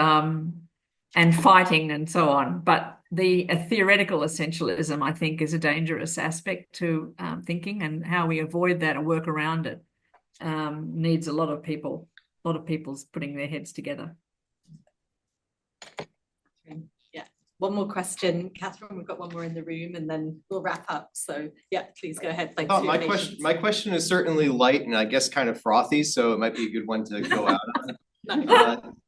fighting and so on, but a theoretical essentialism, I think, is a dangerous aspect to thinking, and how we avoid that or work around it needs a lot of people's putting their heads together. Yeah, one more question, Catherine. We've got one more in the room, and then we'll wrap up. So yeah, please go ahead. Thanks for your patience. My question is certainly light and I guess kind of frothy, so it might be a good one to go out on.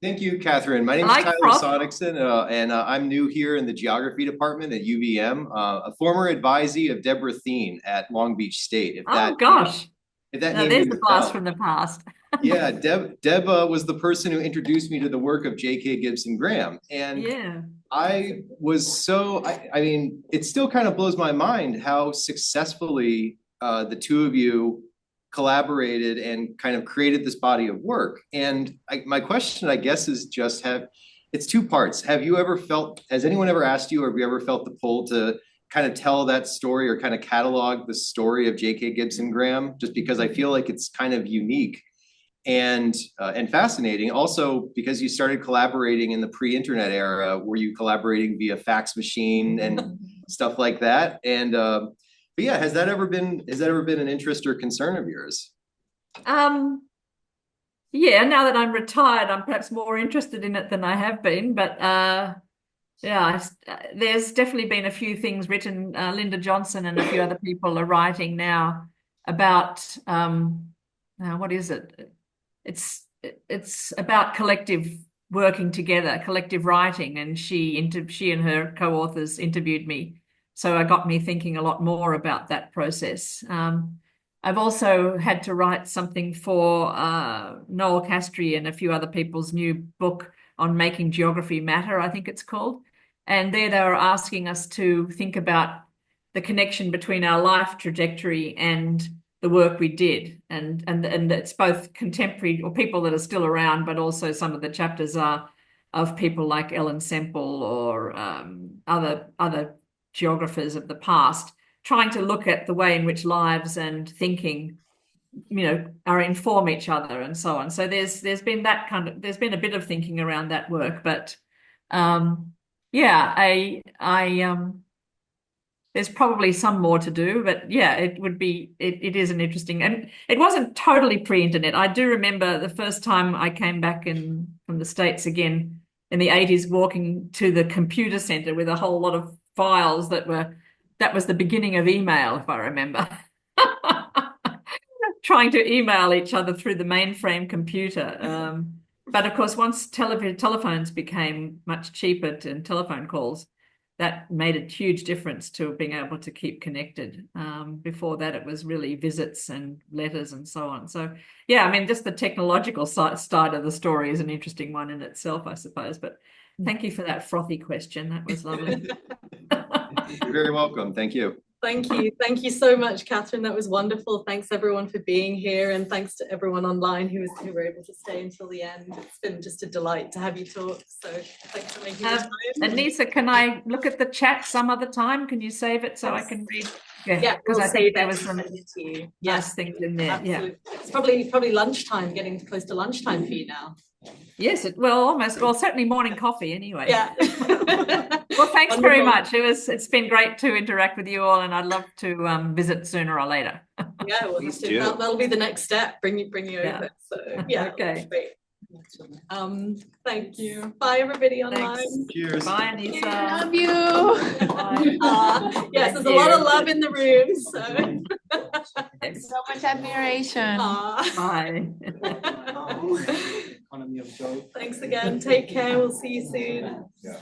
Thank you, Catherine. My name is Tyler Sonicson, and I'm new here in the geography department at UVM, a former advisee of Deborah Thien at Long Beach State. Gosh. if that No, name there's rings the a blast bell. from the past. Yeah, Deb was the person who introduced me to the work of J.K. Gibson Graham. And Yeah. I was so, I mean, it still kind of blows my mind how successfully the two of you collaborated and kind of created this body of work. And my question, I guess, is just it's two parts. Have you ever felt, has anyone ever asked you, or have you ever felt the pull to kind of tell that story or kind of catalog the story of J.K. Gibson Graham? Just because I feel like it's kind of unique and fascinating. Also, because you started collaborating in the pre-internet era, were you collaborating via fax machine and stuff like that? And but yeah, has that ever been an interest or concern of yours? Yeah, now that I'm retired, I'm perhaps more interested in it than I have been. But yeah, there's definitely been a few things written. Linda Johnson and a few other people are writing now about what is it? It's about collective working together, collective writing, and she and her co-authors interviewed me, so it got me thinking a lot more about that process. I've also had to write something for Noel Castry and a few other people's new book on making geography matter, I think it's called. And there they were asking us to think about the connection between our life trajectory and the work we did. And it's both contemporary or people that are still around, but also some of the chapters are of people like Ellen Semple or other geographers of the past, trying to look at the way in which lives and thinking, inform each other and so on. So there's been a bit of thinking around that work, but yeah, there's probably some more to do, but yeah, it is an interesting, and it wasn't totally pre-internet. I do remember the first time I came back from the States again in the 80s, walking to the computer center with a whole lot of files that was the beginning of email, if I remember. Trying to email each other through the mainframe computer. But of course, once telephones became much cheaper and telephone calls, that made a huge difference to being able to keep connected. Before that, it was really visits and letters and so on. So yeah, I mean, just the technological side of the story is an interesting one in itself, I suppose. But thank you for that frothy question. That was lovely. You're very welcome. Thank you. Thank you. Thank you so much, Katherine. That was wonderful. Thanks everyone for being here, and thanks to everyone online who were able to stay until the end. It's been just a delight to have you talk. So thanks for making the time. Anisah, can I look at the chat some other time? Can you save it so I can read? Yeah, because I think there was some nice things in there. Absolutely. Yeah, it's probably lunchtime, getting close to lunchtime for you now. Yes, certainly morning coffee anyway. Yeah. Well, thanks very much. It's been great to interact with you all, and I'd love to visit sooner or later. Yeah, we'll have to. That'll be the next step. Bring you over. So yeah. Okay. Great. Thank you. Bye, everybody online. Thanks. Cheers. Bye, Anisah. Love you. Bye. Yes, there's a lot of love in the room. So. So much admiration. Bye. Economy of joy. Thanks again. Take care. We'll see you soon. Yeah.